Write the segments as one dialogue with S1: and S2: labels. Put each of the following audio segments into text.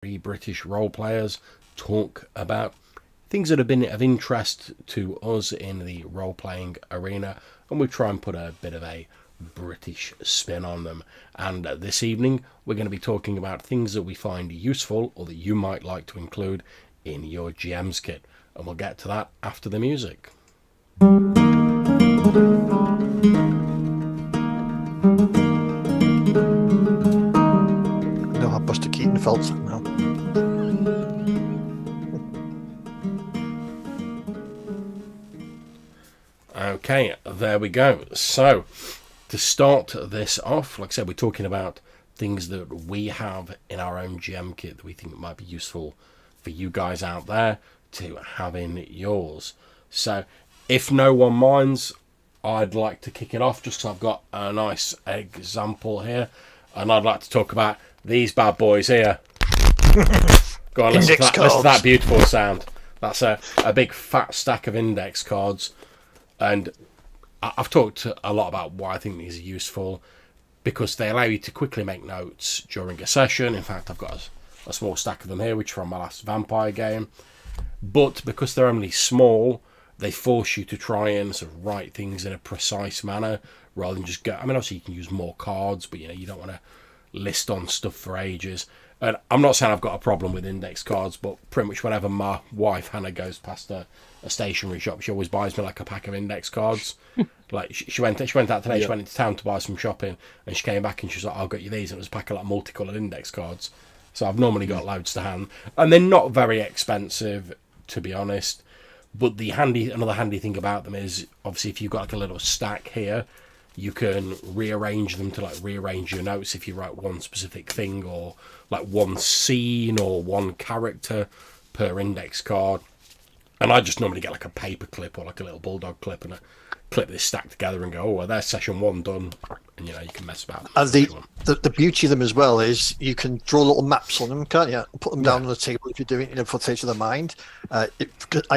S1: three British role players talk about things that have been of interest to us in the role playing arena, and we try and put a bit of a British spin on them. And this evening, we're going to be talking about things that we find useful or that you might like to include in your GM's kit. And we'll get to that after the music.
S2: I know how Buster Keaton felt now.
S1: Okay, there we go. So, to start this off, like I said, we're talking about things that we have in our own GM kit that we think might be useful for you guys out there to have in yours. So, if no one minds, I'd like to kick it off just because I've got a nice example here, and I'd like to talk about these bad boys here. Go on, listen to that beautiful sound. That's a big fat stack of index cards. And I've talked a lot about why I think these are useful, because they allow you to quickly make notes during a session. In fact, I've got a small stack of them here, which are from my last Vampire game. But because they're only small, they force you to try and sort of write things in a precise manner rather than just go. I mean, obviously you can use more cards, but you don't want to list on stuff for ages. And I'm not saying I've got a problem with index cards, but pretty much whenever my wife Hannah goes past a stationery shop, she always buys me like a pack of index cards. Like she went out today. Yep. She went into town to buy some shopping, and she came back and she was like, "I'll get you these." And it was a pack of like multicolored index cards. So I've normally got loads to hand, and they're not very expensive, to be honest. But another handy thing about them is obviously if you've got like a little stack here, you can rearrange them to like rearrange your notes if you write one specific thing or like one scene or one character per index card. And I just normally get like a paper clip or like a little bulldog clip and clip this stack together and go, oh, well, there's session one done. And you can mess about.
S2: And the beauty of them as well is you can draw little maps on them, can't you? Put them down on the table if you're doing it for the of the mind. I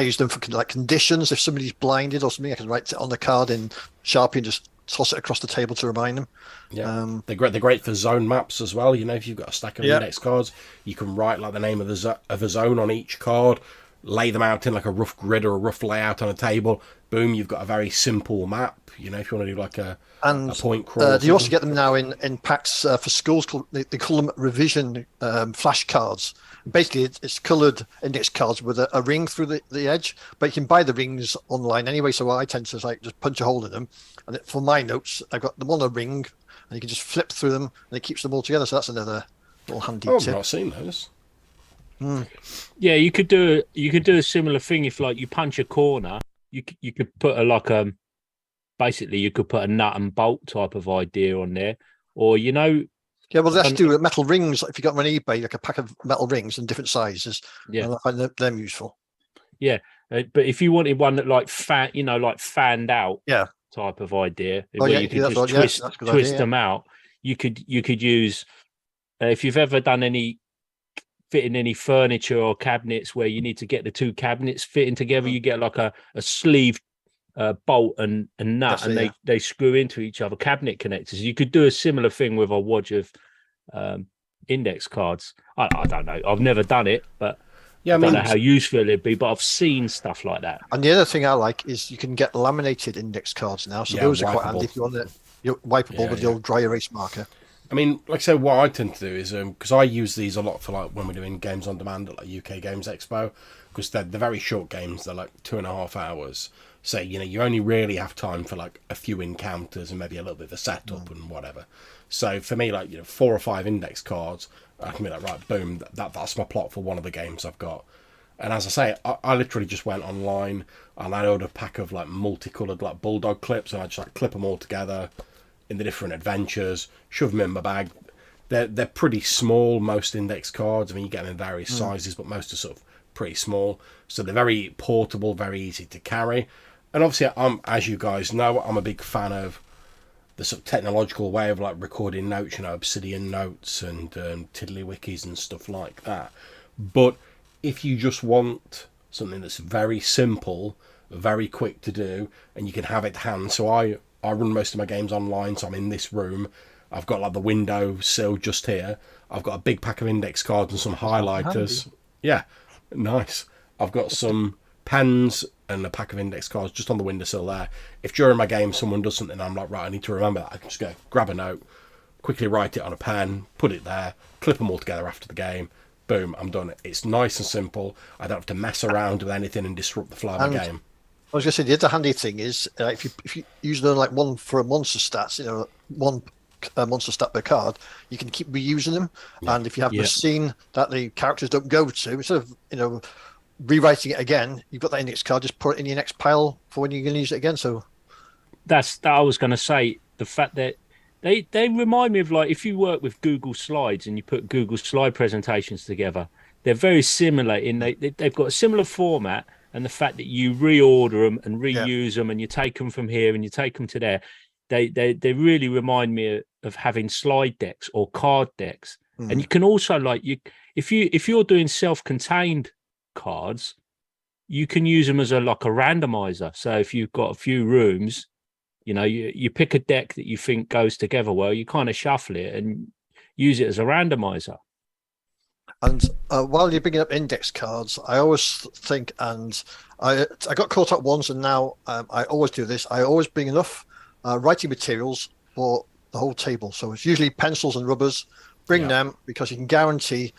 S2: use them for like conditions. If somebody's blinded or something, I can write it on the card in Sharpie and just toss it across the table to remind them.
S1: Yeah, they're great for zone maps as well. If you've got a stack of index cards, you can write like the name of a zone on each card, lay them out in like a rough grid or a rough layout on a table. Boom, you've got a very simple map. If you want to do like a point crawl.
S2: You also get them now in packs for schools. They call them revision flashcards. Basically, it's coloured index cards with a ring through the edge, but you can buy the rings online anyway. So I tend to just punch a hole in them, and for my notes, I've got them on a ring, and you can just flip through them, and it keeps them all together. So that's another little handy tip.
S1: I've not seen those.
S3: Yeah, you could do a similar thing if like you punch a corner. You could put basically you could put a nut and bolt type of idea on there, or
S2: Yeah, well, let's do metal rings. If you got them on eBay, like a pack of metal rings in different sizes. Yeah, I find them useful.
S3: Yeah, but if you wanted one that like fanned out, type of idea, where you could just twist them out. You could use if you've ever done fitting any furniture or cabinets where you need to get the two cabinets fitting together, you get like a sleeve bolt and nut, and they screw into each other, cabinet connectors. You could do a similar thing with a wad of index cards. I don't know, I've never done it, but I don't know how useful it'd be, but I've seen stuff like that.
S2: And the other thing I like is you can get laminated index cards now, so those are quite handy if you want it. You're wipeable with the old dry erase marker.
S1: I mean, like I said, what I tend to do is because I use these a lot for like when we're doing games on demand at like UK Games Expo, because they're very short games. They're like 2.5 hours. So you only really have time for like a few encounters and maybe a little bit of a setup and whatever. So for me, like 4 or 5 index cards, I can be like, right, boom, that's my plot for one of the games I've got. And as I say, I literally just went online and I ordered a pack of like multicolored like bulldog clips, and I just like clip them all together in the different adventures, shove them in my bag. They're pretty small, most index cards. I mean, you get them in various sizes, but most are sort of pretty small. So they're very portable, very easy to carry. And obviously, as you guys know, I'm a big fan of the sort of technological way of like recording notes, Obsidian notes and Tiddlywikis and stuff like that. But if you just want something that's very simple, very quick to do, and you can have it to hand. So I run most of my games online, so I'm in this room, I've got like the window sill just here. I've got a big pack of index cards and some highlighters. Yeah, nice. I've got some pens and a pack of index cards just on the windowsill there. If during my game someone does something, I'm like, right, I need to remember that, I can just go grab a note, quickly write it on a pen, put it there, clip them all together after the game. Boom, I'm done. It's nice and simple. I don't have to mess around with anything and disrupt the flow of the game.
S2: I was going to say, the other handy thing is if you use like one for a monster stats, one monster stat per card, you can keep reusing them. Yeah. And if you have a scene that the characters don't go to, instead of rewriting it again, you've got that index card, just put it in your next pile for when you're going to use it again. So
S3: that's I was going to say, the fact that they remind me of, like, if you work with Google Slides and you put Google slide presentations together, they're very similar in they've got a similar format, and the fact that you reorder them and reuse them, and you take them from here and you take them to there, they really remind me of having slide decks or card decks. And you can also, like, if you're doing self-contained cards, you can use them as a randomizer. So if you've got a few rooms, you pick a deck that you think goes together well, you kind of shuffle it and use it as a randomizer.
S2: And while you're bringing up index cards, I always think, and I got caught up once, and now I always do this, I always bring enough writing materials for the whole table. So it's usually pencils and rubbers. Bring them, because you can guarantee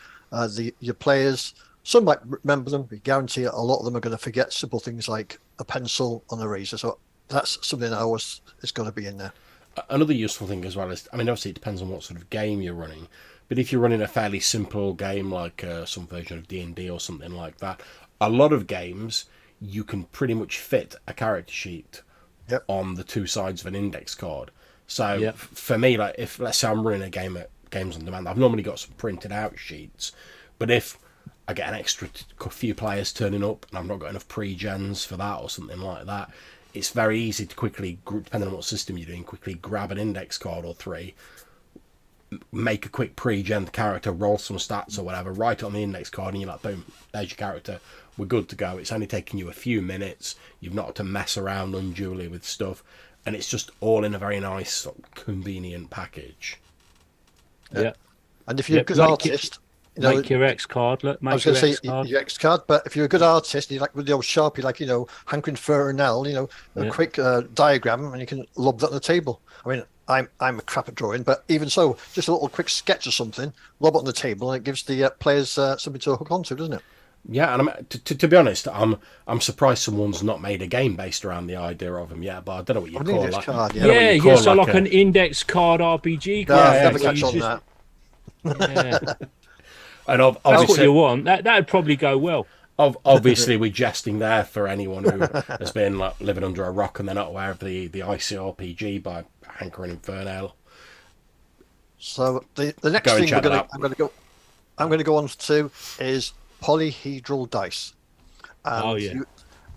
S2: your players, some might remember them, but guarantee a lot of them are going to forget simple things like a pencil on a razor. So that's something that always is going to be in there.
S1: Another useful thing as well is, obviously it depends on what sort of game you're running, but if you're running a fairly simple game like some version of D&D or something like that, a lot of games you can pretty much fit a character sheet on the two sides of an index card. So for me, like, if let's say I'm running a game at Games on Demand, I've normally got some printed out sheets, but if I get an extra few players turning up and I've not got enough pre-gens for that or something like that, it's very easy to quickly, depending on what system you're doing, quickly grab an index card or three, make a quick pre-gen character, roll some stats or whatever, write it on the index card, and you're like, boom, there's your character. We're good to go. It's only taking you a few minutes. You've not had to mess around unduly with stuff, and it's just all in a very nice, sort of convenient package.
S2: Yeah. And if you're a good artist,
S3: make your X card. Look,
S2: I was going to say your X card, but if you're a good artist, you like with the old Sharpie, like hankering for an L, a quick diagram, and you can lob that on the table. I mean, I'm a crap at drawing, but even so, just a little quick sketch or something, lob it on the table, and it gives the players something to hook onto, doesn't it?
S1: Yeah, and to be honest, I'm surprised someone's not made a game based around the idea of them yet. But I don't know what you call it.
S3: Card, so like an index card RPG.
S2: Never catch on that.
S3: Yeah.
S1: And
S3: that's what you want. That'd probably go well.
S1: Obviously, we're jesting there for anyone who has been like living under a rock and they're not aware of the ICRPG by Hankering Infernal.
S2: So the next thing I'm going to go on to is polyhedral dice.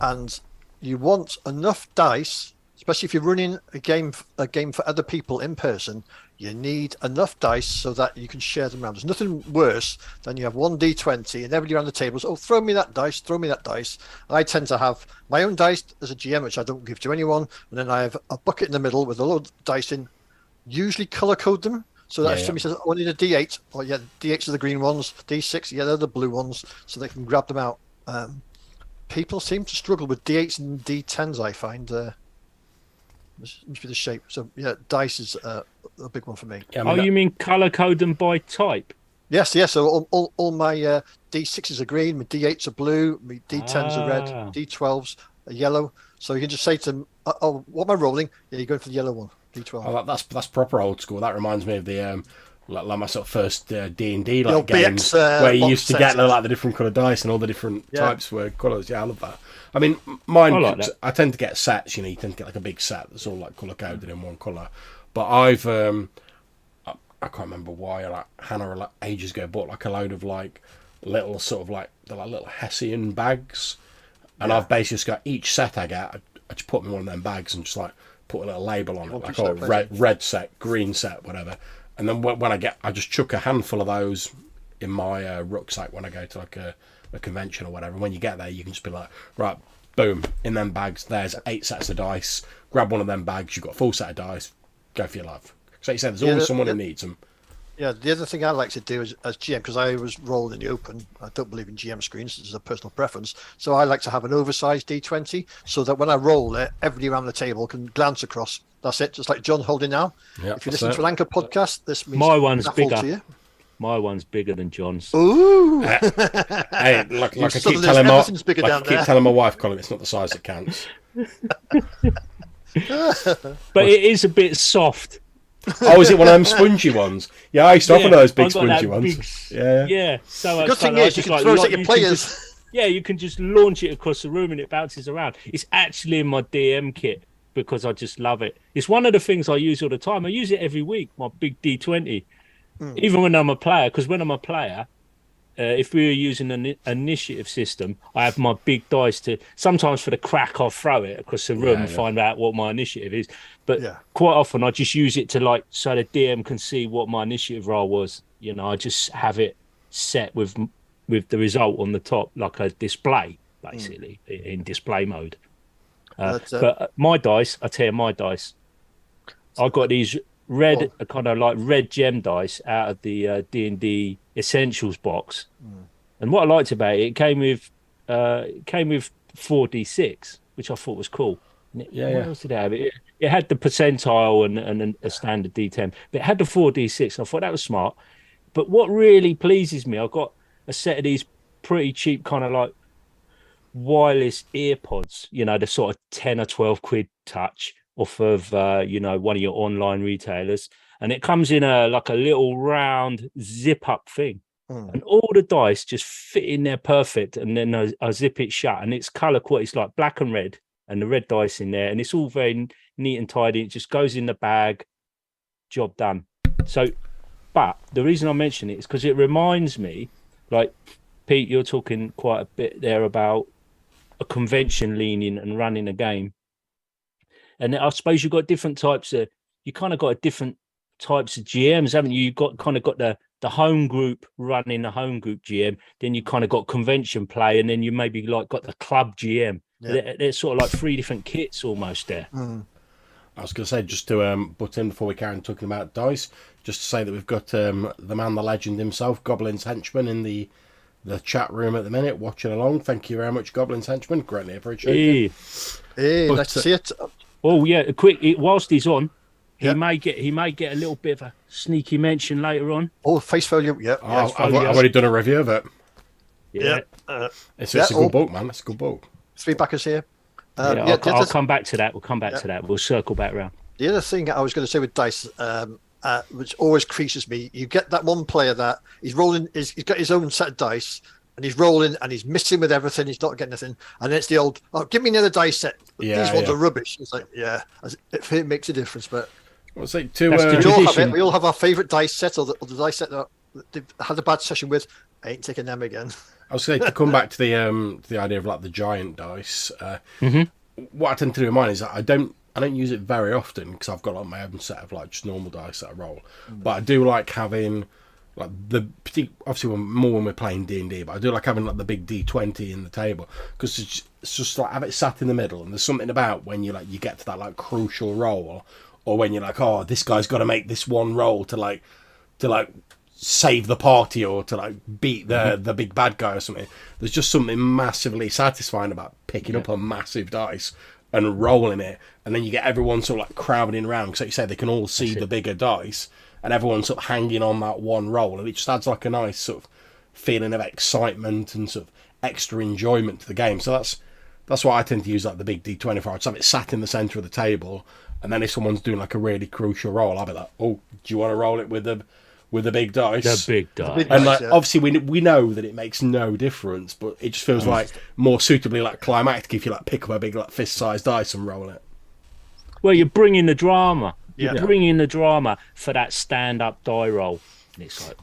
S2: And you want enough dice, especially if you're running a game for other people in person. You need enough dice so that you can share them around. There's nothing worse than you have one D20 and everybody around the table says, throw me that dice. I tend to have my own dice as a GM, which I don't give to anyone. And then I have a bucket in the middle with a load of dice in, usually color code them. So that if somebody says, I need a D8, D8s are the green ones, D6, they're the blue ones, so they can grab them out. People seem to struggle with D8s and D10s, I find. Must be the shape. So dice is a big one for me.
S3: Yeah, you mean color code them by type?
S2: Yes. So all my D6s are green, my D8s are blue, my D10s are red, D12s are yellow. So you can just say to them, what am I rolling? Yeah, you're going for the yellow one, D12.
S1: Oh, that's proper old school. That reminds me of the like my sort of first D&D like games
S2: BX,
S1: where you used to get like the different colour dice and all the different types were colours. Yeah, I love that. I mean, mine, I tend to get sets, you tend to get like a big set that's all like colour coded in one colour. But I've, I can't remember why, like Hannah like ages ago bought like a load of like little sort of like, they're like little Hessian bags. And I've basically just got each set I get, I just put them in one of them bags and just like put a little label on it, like red set, green set, whatever. And then when I just chuck a handful of those in my rucksack when I go to like a convention or whatever. When you get there, you can just be like, right, boom, in them bags, there's 8 sets of dice. Grab one of them bags, you've got a full set of dice, go for your life. So you said there's always someone who needs them.
S2: Yeah, the other thing I like to do as GM, because I was rolled in the open, I don't believe in GM screens, this is a personal preference. So I like to have an oversized D20 so that when I roll it, everybody around the table can glance across. That's it, just like John holding now.
S1: Yep,
S2: if you listen to an Anchor podcast, this means
S3: my one's bigger. To you. My one's bigger than John's.
S2: Ooh!
S1: Hey, like I keep telling my wife, Colin, it's not the size that counts.
S3: But it is a bit soft.
S1: Oh, is it one of them spongy ones? Yeah, I used to offer those big spongy ones.
S3: Yeah. So
S2: the good thing is you can throw it at your players.
S3: You can just launch it across the room and it bounces around. It's actually in my DM kit because I just love it. It's one of the things I use all the time. I use it every week, my big D20. Even when I'm a player, because when I'm a player, if we were using an initiative system, I have my big dice to, sometimes for the crack, I'll throw it across the room and find out what my initiative is. But quite often I just use it to so the DM can see what my initiative roll was. You know, I just have it set with the result on the top, like a display, basically, in display mode. But my dice, I tell you, my dice, I got these red, kind of like red gem dice out of the D&D Essentials box. And what I liked about it, it came with 4d6, which I thought was cool. What else did it have? It had the percentile and a standard d10, but it had the 4d6. I thought that was smart. But what really pleases me, I got a set of these pretty cheap kind of like wireless ear pods, you know, the sort of 10 or 12 quid touch off of one of your online retailers, and it comes in a little round zip up thing, and all the dice just fit in there perfect, and then I zip it shut, and it's color quality. It's like black and red, and the red dice in there, and it's all very neat and tidy. It just goes in the bag, job done. So, but the reason I mention it is because it reminds me, like Pete, you're talking quite a bit there about a convention leaning and running a game. And I suppose you've got different types of GMs, haven't you? You've got the home group running the home group GM, then you kind of got convention play, and then you maybe got the club GM. They're sort of like three different kits almost there.
S1: I was going to say, just to butt in before we carry on talking about dice, just to say that we've got the man, the legend himself, Goblin's Henchman, in the chat room at the minute, watching along. Thank you very much, Goblin's Henchman. Greatly appreciate it.
S2: Hey, nice to see it.
S3: Oh yeah, whilst he's on, he may get a little bit of a sneaky mention later on.
S2: Oh, Face Folio,
S1: I've already done a review of it. It's a good book, man. It's a good book.
S2: Three backers here.
S3: I'll come back to that. We'll come back to that. We'll circle back around.
S2: The other thing I was going to say with dice, which always creases me, you get that one player that he's rolling, he's got his own set of dice, and he's rolling and he's missing with everything. He's not getting anything. And it's the old, give me another dice set. These ones are rubbish. It's like, it makes a difference. But
S1: we
S2: all have our favourite dice set or the dice set that they've had a bad session with. I ain't taking them again.
S1: I was going to come back to the idea of like the giant dice. What I tend to do in mine is I don't use it very often because I've got like my own set of like just normal dice that I roll. But I do like having like obviously more when we're playing D&D, but I do like having like the big D20 in the table because it's just like have it sat in the middle, and there's something about when you get to that like crucial roll, or when you're like, oh, this guy's got to make this one roll to save the party or to like beat the big bad guy or something. There's just something massively satisfying about picking up a massive dice and rolling it, and then you get everyone sort of like crowding around because, like you say, they can all see the bigger dice, and everyone's sort of hanging on that one roll, and it just adds like a nice sort of feeling of excitement and sort of extra enjoyment to the game. So that's why I tend to use like the big D20 for. I just have it sat in the centre of the table, and then if someone's doing like a really crucial roll, I'll be like, oh, do you want to roll it with the big dice?
S3: The big dice.
S1: And like obviously we know that it makes no difference, but it just feels like more suitably like climactic if you like pick up a big like fist-sized dice and roll it.
S3: Well, you're bringing the drama. You're bringing the drama for that stand-up die roll. And it's like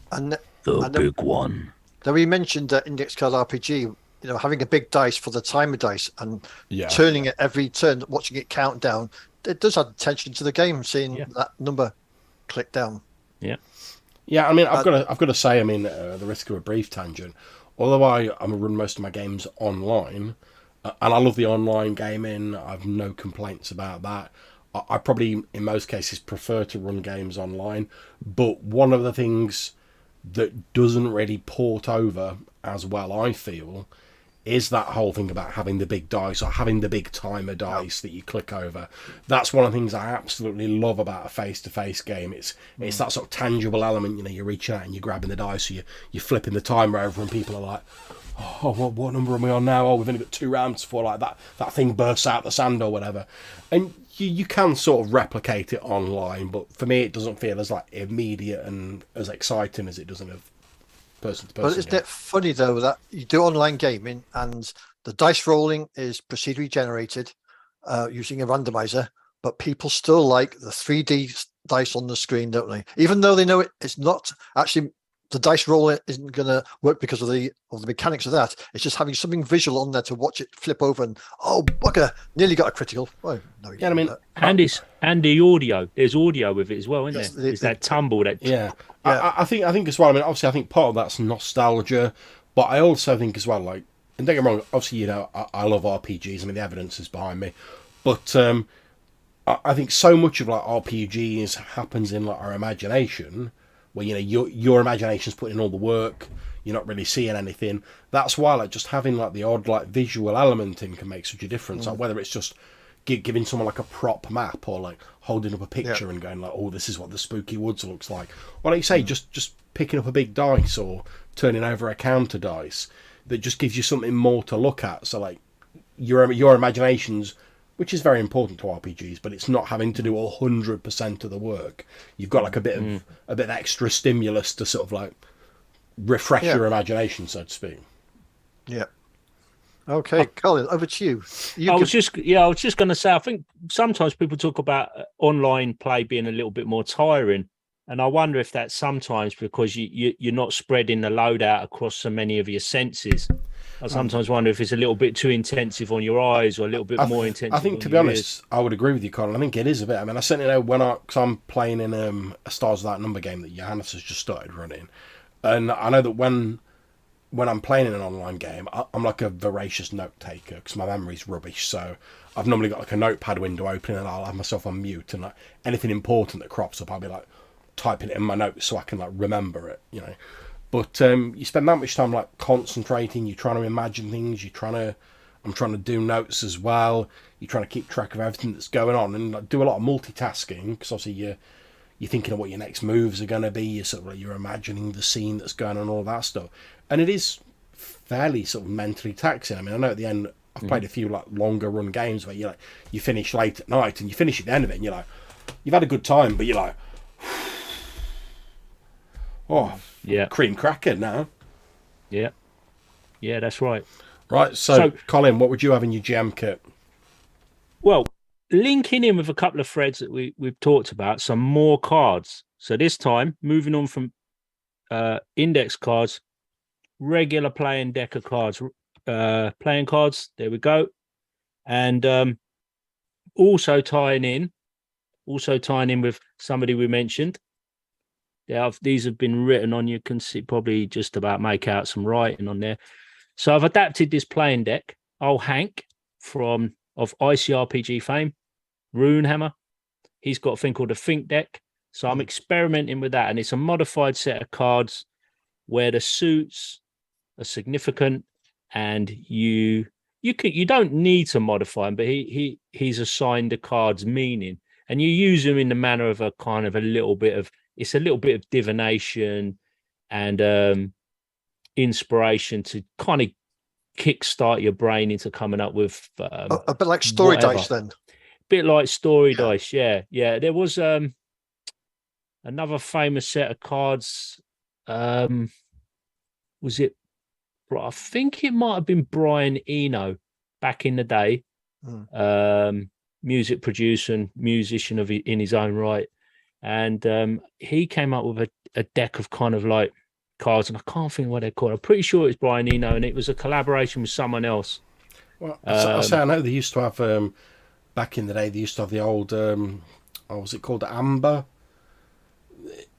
S3: the big one.
S2: Then we mentioned Index Card RPG, having a big dice for the timer dice and turning it every turn, watching it count down. It does add tension to the game, seeing that number click down.
S3: Yeah.
S1: Yeah, I mean, I've got to say, I mean, the risk of a brief tangent, although I run most of my games online, and I love the online gaming, I have no complaints about that. I probably in most cases prefer to run games online. But one of the things that doesn't really port over as well, I feel, is that whole thing about having the big dice or having the big timer dice that you click over. That's one of the things I absolutely love about a face-to-face game. It's that sort of tangible element. You know, you're reaching out and you're grabbing the dice, or you're flipping the timer over, and people are like, "Oh, what number are we on now? Oh, we've only got 2 rounds before like that thing bursts out the sand or whatever." And you can sort of replicate it online, but for me, it doesn't feel as like immediate and as exciting as it does in a person to person.
S2: But isn't it funny though that you do online gaming and the dice rolling is procedurally generated using a randomizer, but people still like the 3D dice on the screen, don't they? Even though they know it's not actually, the dice roller isn't going to work because of the mechanics of that. It's just having something visual on there to watch it flip over and, oh bugger, nearly got a critical. Well, no,
S1: yeah, I mean,
S3: and the audio. There's audio with it as well, isn't there? It's that tumble that.
S1: Yeah. I think as well. I mean, obviously, I think part of that's nostalgia, but I also think as well, like, and don't get me wrong, obviously, you know, I love RPGs. I mean, the evidence is behind me, but I think so much of like RPGs happens in like our imagination, where, you know, your imagination's putting in all the work, you're not really seeing anything. That's why like just having like the odd like visual element in can make such a difference. Like whether it's just giving someone like a prop map, or like holding up a picture and going like, oh, this is what the spooky woods looks like. Or like you say, just picking up a big dice or turning over a counter dice that just gives you something more to look at. So like your imagination's, which is very important to RPGs, but it's not having to do 100% of the work. You've got like a bit of extra stimulus to sort of like refresh your imagination, so to speak.
S2: Yeah. Okay, Colin, over to you.
S3: I was just going to say, I think sometimes people talk about online play being a little bit more tiring, and I wonder if that's sometimes because you're not spreading the load out across so many of your senses. I sometimes wonder if it's a little bit too intensive on your eyes, or a little bit more intensive.
S1: I think, to be honest, I would agree with you, Colin. I think it is a bit. I mean, I certainly know because I'm playing in a Stars Without Number game that Johannes has just started running, and I know that when I'm playing in an online game, I'm like a voracious note taker because my memory's rubbish. So I've normally got like a notepad window open, and I'll have myself on mute, and like anything important that crops up, I'll be like typing it in my notes so I can like remember it, you know. But you spend that much time like concentrating. You're trying to imagine things. I'm trying to do notes as well. You're trying to keep track of everything that's going on, and like, do a lot of multitasking because obviously you're thinking of what your next moves are going to be. You're imagining the scene that's going on, all that stuff, and it is fairly sort of mentally taxing. I mean, I know at the end I've played a few like longer run games where you finish late at night and you finish at the end of it, and you're like, you've had a good time, but you're like, oh yeah, cream cracker now.
S3: Yeah, that's right.
S1: Right, so Colin, what would you have in your gem kit?
S3: Well, linking in with a couple of threads that we've talked about, some more cards. So this time, moving on from index cards, regular playing deck of cards, playing cards. There we go, and also tying in with somebody we mentioned. These have been written on. You can see probably just about make out some writing on there. So I've adapted this playing deck. Old Hank of ICRPG fame, Runehammer. He's got a thing called a Think deck. So I'm experimenting with that, and it's a modified set of cards where the suits are significant, and you don't need to modify them, but he's assigned the card's meaning, and you use them in the manner of a kind of a little bit of divination and inspiration to kind of kickstart your brain into coming up with
S2: a bit like story dice then.
S3: Bit like story dice, yeah. There was another famous set of cards. Was it? I think it might have been Brian Eno back in the day. Music producer and musician in his own right, and he came up with a deck of kind of like cards, and I can't think what they're called. I'm pretty sure it's Brian Eno, and it was a collaboration with someone else.
S1: Well, I know they used to have back in the day. They used to have the old what was it called, Amber?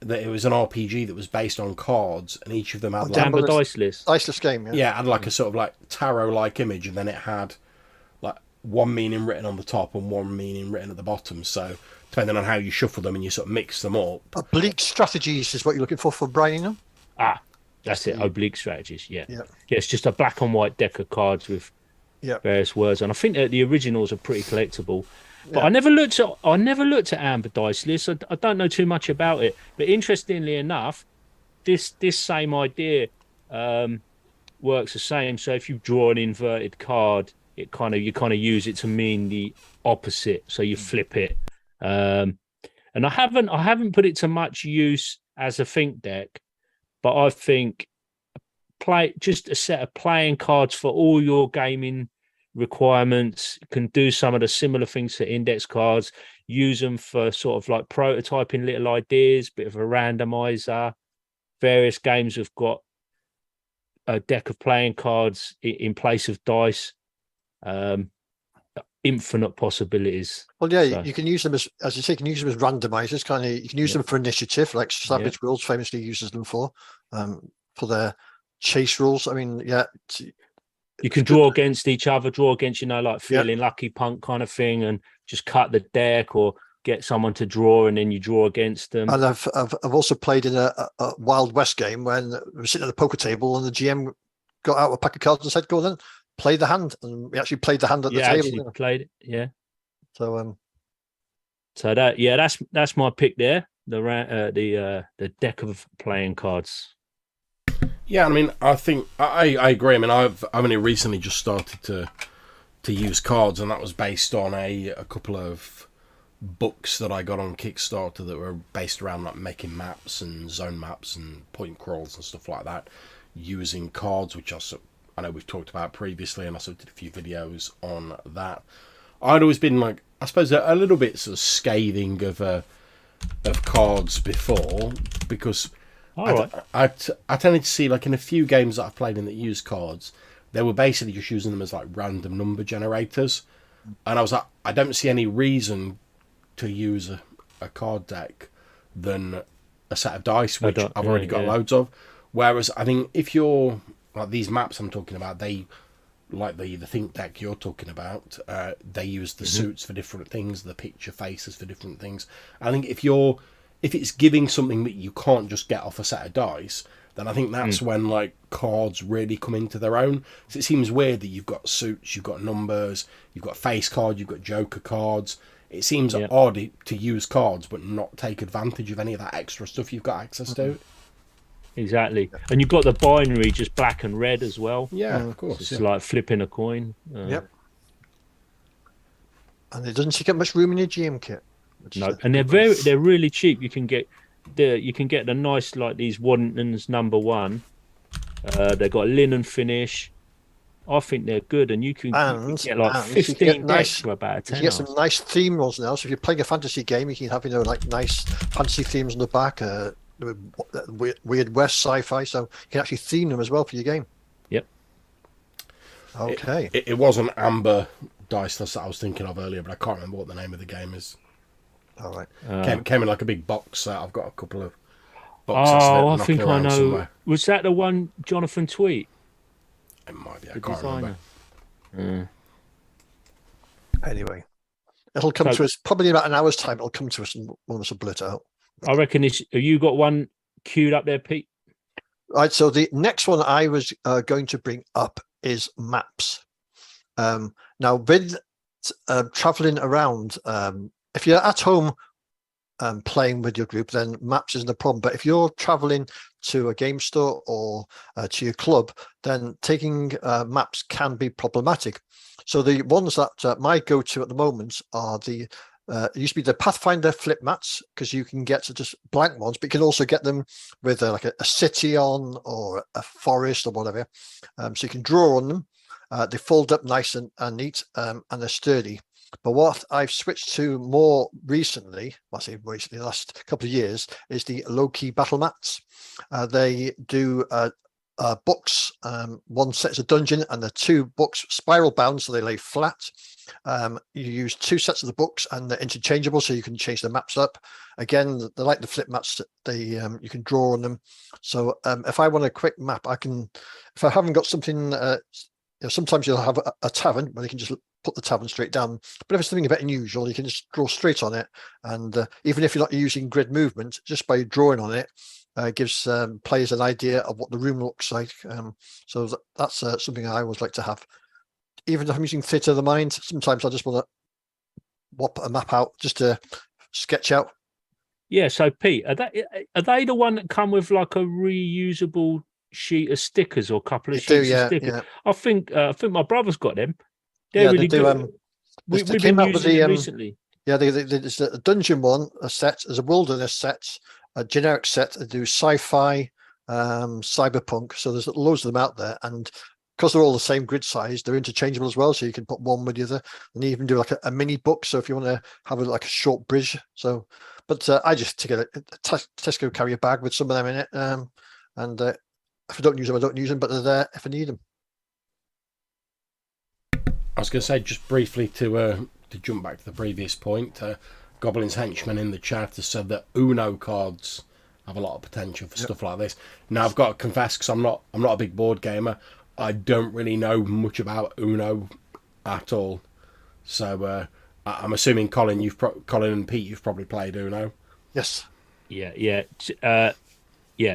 S1: That it was an RPG that was based on cards, and each of them had like
S3: Amber Diceless
S2: game.
S1: Yeah, had like a sort of like tarot-like image, and then it had like one meaning written on the top and one meaning written at the bottom. So depending on how you shuffle them and you sort of mix them up.
S2: Oblique strategies is what you're looking for brining them?
S3: That's it. Oblique strategies. Yeah. It's just a black and white deck of cards with various words. And I think that the originals are pretty collectible. But I never looked at Amber Dice List. I don't know too much about it. But interestingly enough, this same idea works the same. So if you draw an inverted card, you kind of use it to mean the opposite. So you flip it. And I haven't put it to much use as a think deck, but I think just a set of playing cards for all your gaming requirements. Can do some of the similar things to index cards. Use them for sort of like prototyping little ideas, bit of a randomizer. Various games have got a deck of playing cards in place of dice. Infinite possibilities.
S2: Well, you can use them as you say, you can use them as randomizers. You can use them for initiative, like Savage Worlds famously uses them for their chase rules. I mean,
S3: you can draw against each other, like feeling lucky punk kind of thing, and just cut the deck or get someone to draw and then you draw against them.
S2: And I've also played in a Wild West game when we were sitting at the poker table and the GM got out a pack of cards and said, "Go then, play the hand," and we actually played the hand at the table.
S3: Actually played it, yeah.
S2: So
S3: that's my pick there. The deck of playing cards.
S1: Yeah, I mean, I think I agree. I mean, I've only recently just started to use cards, and that was based on a couple of books that I got on Kickstarter that were based around like making maps and zone maps and point crawls and stuff like that, using cards, which I know we've talked about previously, and I also did a few videos on that. I'd always been like, I suppose, a little bit sort of scathing of cards before, because I tended to see, like, in a few games that I've played in that use cards, they were basically just using them as like random number generators, and I was like, I don't see any reason to use a card deck than a set of dice, which I've already got loads of. Whereas I think if you're like these maps I'm talking about, they like the think deck you're talking about, they use the suits for different things, the picture faces for different things. I think if it's giving something that you can't just get off a set of dice, then I think that's when like cards really come into their own. So it seems weird that you've got suits, you've got numbers, you've got face cards, you've got joker cards. It seems odd to use cards but not take advantage of any of that extra stuff you've got access to.
S3: Exactly. And you've got the binary, just black and red as well.
S1: Yeah, of course.
S3: It's like flipping a coin.
S2: Yep. And it doesn't take up much room in your GM kit.
S3: No, and they're really cheap. You can get the nice, like these Waddingtons #1. They've got a linen finish. I think they're good, and you can get like 15 decks for about 10.
S2: You get some nice theme rules now. So if you're playing a fantasy game, you can have like nice fantasy themes on the back. Weird West sci-fi, so you can actually theme them as well for your game.
S3: Yep.
S2: Okay.
S1: It was an Amber Dice List that I was thinking of earlier, but I can't remember what the name of the game is.
S2: All right.
S1: Came in like a big box set. I've got a couple of
S3: boxes. Oh, I think I know. Somewhere. Was that the one Jonathan Tweet?
S1: It might be. I can't remember.
S2: Anyway, it'll come to us probably in about an hour's time. It'll come to us and one of us will blurt out.
S3: I reckon have you got one queued up there, Pete?
S2: Right. So the next one I was going to bring up is maps. Now, with traveling around, if you're at home playing with your group, then maps isn't a problem. But if you're traveling to a game store or to your club, then taking maps can be problematic. So the ones that my go-to at the moment are it used to be the Pathfinder flip mats, because you can get just blank ones, but you can also get them with like a city on or a forest or whatever. So you can draw on them. They fold up nice and neat, and they're sturdy. But what I've switched to more recently, the last couple of years, is the low-key battle mats. They do books. One sets a dungeon, and the 2 books spiral bound, so they lay flat. You use 2 sets of the books, and they're interchangeable, so you can change the maps up. Again, they're like the flip mats. You can draw on them. So if I want a quick map, I can. If I haven't got something, sometimes you'll have a tavern where you can just put the tavern straight down. But if it's something a bit unusual, you can just draw straight on it. And even if you're not using grid movement, just by drawing on it, gives players an idea of what the room looks like. So that's something I always like to have. Even if I'm using theatre of the mind, sometimes I just want to whop a map out just to sketch out.
S3: Yeah, so Pete, are they the one that come with like a reusable sheet of stickers or a couple of sheets of stickers? Yeah. I think my brother's got them. They're really good. We've been using them recently.
S2: Yeah, there's a dungeon one, a set, there's a wilderness set, a generic set. They do sci-fi, cyberpunk. So there's loads of them out there, and because they're all the same grid size, they're interchangeable as well. So you can put one with the other, and you even do like a mini book. So if you want to have like a short bridge, so. But I just take a Tesco carry a bag with some of them in it, and if I don't use them, I don't use them. But they're there if I need them.
S1: I was going to say just briefly to jump back to the previous point. Goblin's henchman in the chat has said that Uno cards have a lot of potential for stuff like this. Now I've got to confess, because I'm not a big board gamer, I don't really know much about Uno at all. So I'm assuming Colin and Pete, you've probably played Uno.
S2: Yes.
S3: Yeah.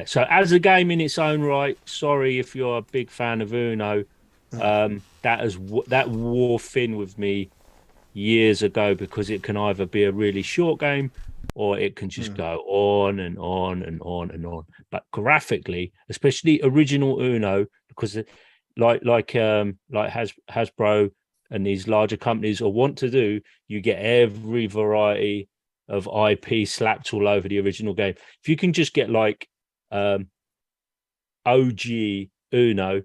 S3: So as a game in its own right, sorry if you're a big fan of Uno, that wore thin with me years ago, because it can either be a really short game or it can just go on and on and on and on. But graphically, especially original Uno, because like Hasbro and these larger companies will want to do, you get every variety of IP slapped all over the original game. If you can just get like OG Uno,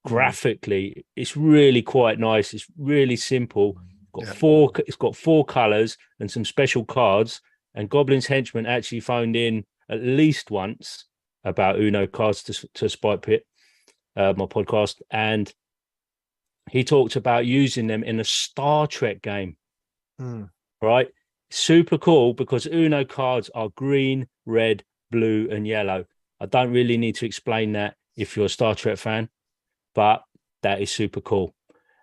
S3: graphically, it's really quite nice. It's really simple. It's got four colours and some special cards. And Goblin's Henchman actually phoned in at least once about Uno cards to Spike Pit, my podcast, and he talked about using them in a Star Trek game. Right? Super cool, because Uno cards are green, red, blue, and yellow. I don't really need to explain that if you're a Star Trek fan, but that is super cool.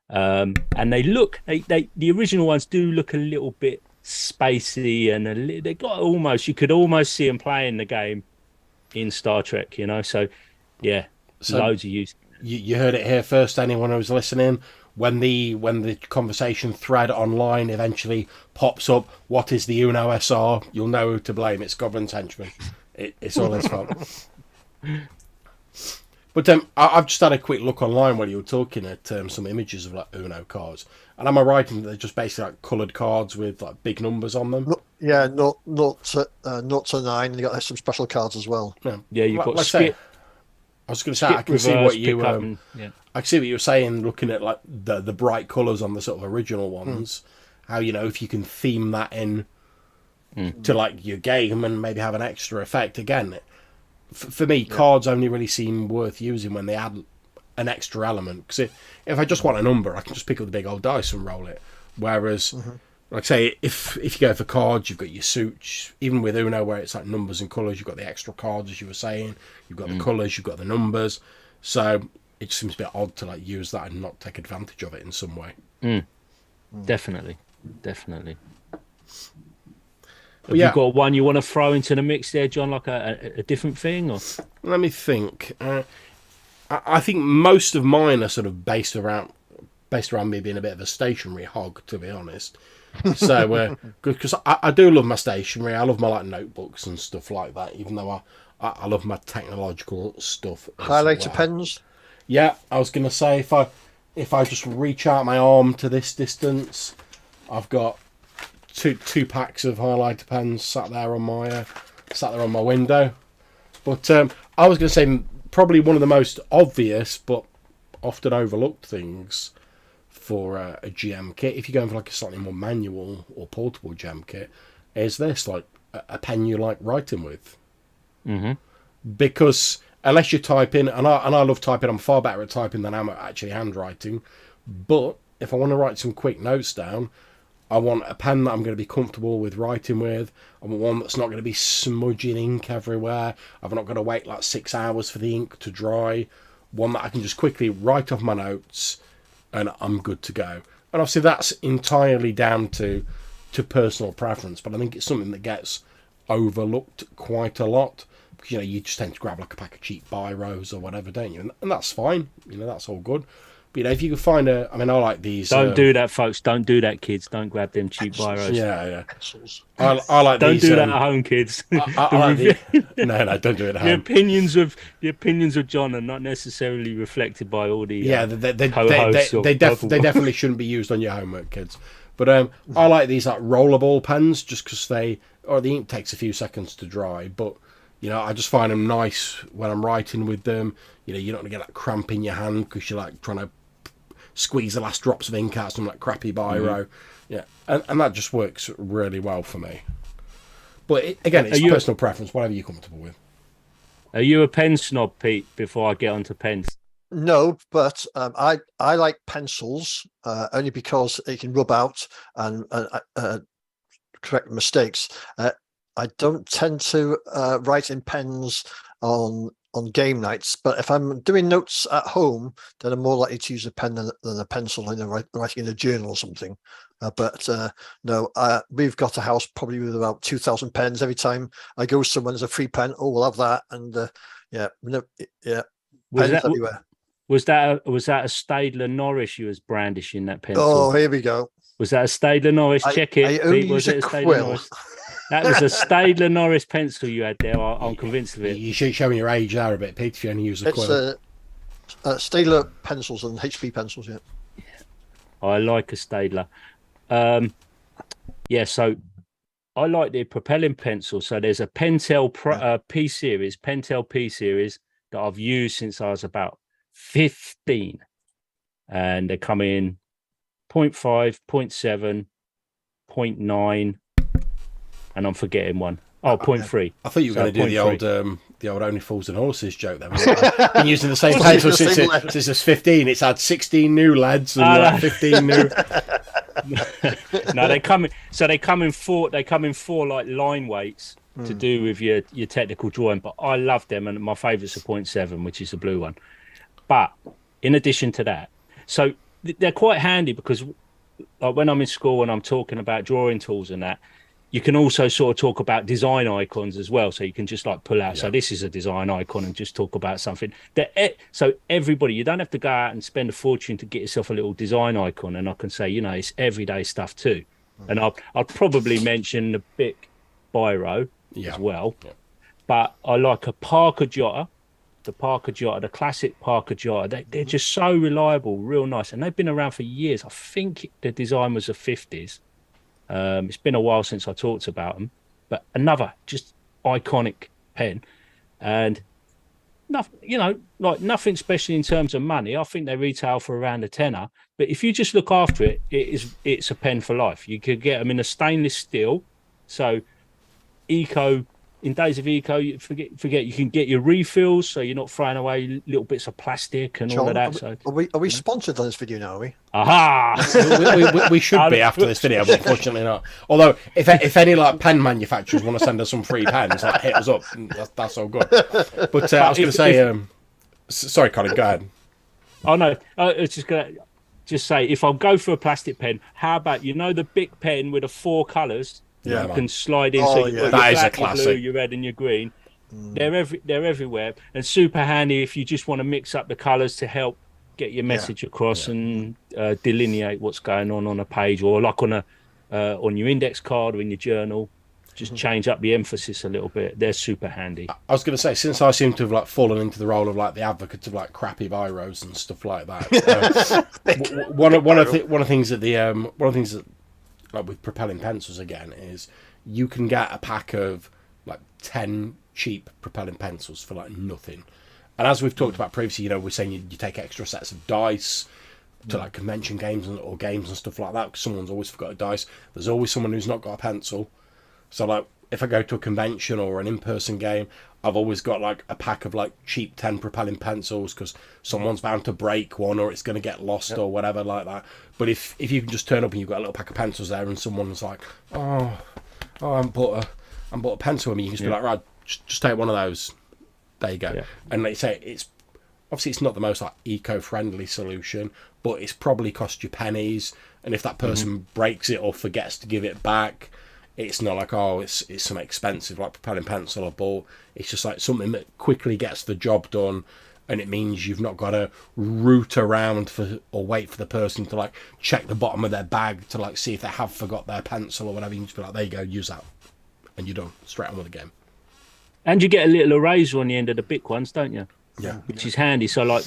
S3: And they look, the original ones do look a little bit spacey, and they got almost, you could almost see them playing the game in Star Trek, So yeah, loads of use.
S1: You heard it here first, anyone who's listening. When the conversation thread online eventually pops up, what is the Uno SR? You'll know who to blame. It's Goblin's Henchman. It's all his fault. But I've just had a quick look online while you were talking at some images of like Uno cards. And am I right in that they're just basically like coloured cards with like big numbers on them?
S2: Yeah, not to 9. You got some special cards as well.
S3: Yeah, you've got skip.
S1: I was going to say, I can see what you I can see what you were saying, looking at like the bright colours on the sort of original ones. How, if you can theme that in to like your game and maybe have an extra effect. Again, for me, cards only really seem worth using when they add an extra element. Because if I just want a number, I can just pick up the big old dice and roll it. Whereas, like say, if you go for cards, you've got your suits. Even with Uno, where it's like numbers and colours, you've got the extra cards, as you were saying. You've got the colours, you've got the numbers. So it just seems a bit odd to like use that and not take advantage of it in some way.
S3: Definitely. Have you got one you want to throw into the mix there, John, like a different thing? Or
S1: let me think. I think most of mine are sort of based around me being a bit of a stationery hog, to be honest. So, because I do love my stationery, I love my like notebooks and stuff like that. Even though I love my technological stuff.
S2: Highlighter pens.
S1: Yeah, I was gonna say if I just reach out my arm to this distance, I've got two packs of highlighter pens sat there on my window. But I was gonna say probably one of the most obvious but often overlooked things for a GM kit, if you're going for like a slightly more manual or portable GM kit, is this, like a pen you like writing with. Because unless you type in, and I love typing, I'm far better at typing than I am at actually handwriting, but if I want to write some quick notes down, I want a pen that I'm going to be comfortable with writing with. I want one that's not going to be smudging ink everywhere. I've not got to wait like 6 hours for the ink to dry. One that I can just quickly write off my notes and I'm good to go. And obviously that's entirely down to personal preference, but I think it's something that gets overlooked quite a lot, because you just tend to grab like a pack of cheap biros or whatever, don't you? And that's fine, that's all good. But if you can find I like these.
S3: Don't do that, folks. Don't do that, kids. Don't grab them cheap biros.
S1: Yeah. I like
S3: don't
S1: these.
S3: Don't do that at home, kids.
S1: No, don't do it at home.
S3: The opinions of John are not necessarily reflected by all the
S1: they definitely shouldn't be used on your homework, kids. But I like these like rollerball pens just because the ink takes a few seconds to dry, but I just find them nice when I'm writing with them. You're not going to get that cramp in your hand because you're like trying to squeeze the last drops of ink out some like crappy biro. Yeah, and that just works really well for me. But it's personal preference, whatever you're comfortable with.
S3: Are you a pen snob, Pete, before I get onto pens?
S2: No, but I like pencils only because it can rub out and correct mistakes. I don't tend to write in pens on game nights, but if I'm doing notes at home, then I'm more likely to use a pen than a pencil, writing in a journal or something. No, we've got a house probably with about 2,000 pens. Every time I go somewhere, there's a free pen. Oh, we'll have that, and pens everywhere.
S3: Was that a Staedtler Norris you was brandishing that pencil?
S2: Oh, here we go.
S3: Was that a Staedtler Norris? Check it.
S2: I only use a quill.
S3: That was a Staedtler Norris pencil you had there. I'm convinced of it.
S1: You should show me your age there a bit, Pete, if you only use a quill.
S2: It's Staedtler pencils and HP pencils, yeah.
S3: I like a Staedtler. So I like the propelling pencil. So there's a Pentel P series that I've used since I was about 15. And they come in 0.5, 0.7, 0.9. And I'm forgetting one. 0.3.
S1: I thought you were going to do the old Only Fools and Horses joke there. I've been using the same pencil since it was 15. It's had 16 new leads and 15 new.
S3: No, they come in four like line weights to do with your technical drawing. But I love them, and my favourite's a 0.7, which is the blue one. But in addition to that, so they're quite handy because like when I'm in school and I'm talking about drawing tools and that, you can also sort of talk about design icons as well. So you can just like pull out, so this is a design icon, and just talk about something. So everybody, you don't have to go out and spend a fortune to get yourself a little design icon. And I can say, it's everyday stuff too. And I'll probably mention the Bic Biro as well. Yeah. But I like a Parker Jotter, the classic Parker Jotter. They're just so reliable, real nice. And they've been around for years. I think the design was the 50s. It's been a while since I talked about them, but another just iconic pen, and nothing special in terms of money. I think they retail for around £10, but if you just look after it, it's a pen for life. You could get them in a stainless steel, so eco. In days of eco, you forget you can get your refills, so you're not throwing away little bits of plastic and John, all of that.
S2: Are we sponsored on this video now? Are we?
S3: Aha!
S1: we should be after this video, but unfortunately not. Although, if any like pen manufacturers want to send us some free pens, like hit us up. That's all good. But I was going to say, sorry, Colin, go ahead.
S3: Oh no, I was just going to say, if I'll go for a plastic pen, how about the Bic pen with the 4 colours?
S1: Yeah,
S3: you can slide in, so you've got
S1: that
S3: your
S1: is
S3: black,
S1: a classic.
S3: your blue, your red, and your green. They're everywhere, and super handy if you just want to mix up the colours to help get your message across and delineate what's going on a page, or like on your index card or in your journal. Just change up the emphasis a little bit. They're super handy.
S1: I was going to say, since I seem to have fallen into the role of the advocate of crappy biros and stuff like that, one of the things that with propelling pencils again is you can get a pack of 10 cheap propelling pencils for nothing. And as we've talked about previously, we're saying you take extra sets of dice to convention games or games and stuff like that, because someone's always forgot a dice. There's always someone who's not got a pencil. So if I go to a convention or an in-person game, I've always got a pack of cheap 10 propelling pencils, because someone's bound to break one or it's going to get lost or whatever like that. But if you can just turn up and you've got a little pack of pencils there, and someone's like, I haven't bought a pencil with me, you can just be like, right, just take one of those. There you go. Yeah. And they say it's Obviously, it's not the most like eco-friendly solution, but it's probably cost you pennies. And if that person breaks it or forgets to give it back, it's not like, oh, it's something expensive like propelling pencil or ball. It's just like something that quickly gets the job done, and it means you've not got to root around for or wait for the person to like check the bottom of their bag to like see if they have forgot their pencil or whatever. You can just be like, there you go, use that, and you're done. Straight on with the game.
S3: And you get a little eraser on the end of the big ones, don't you?
S1: Yeah,
S3: which is handy. So like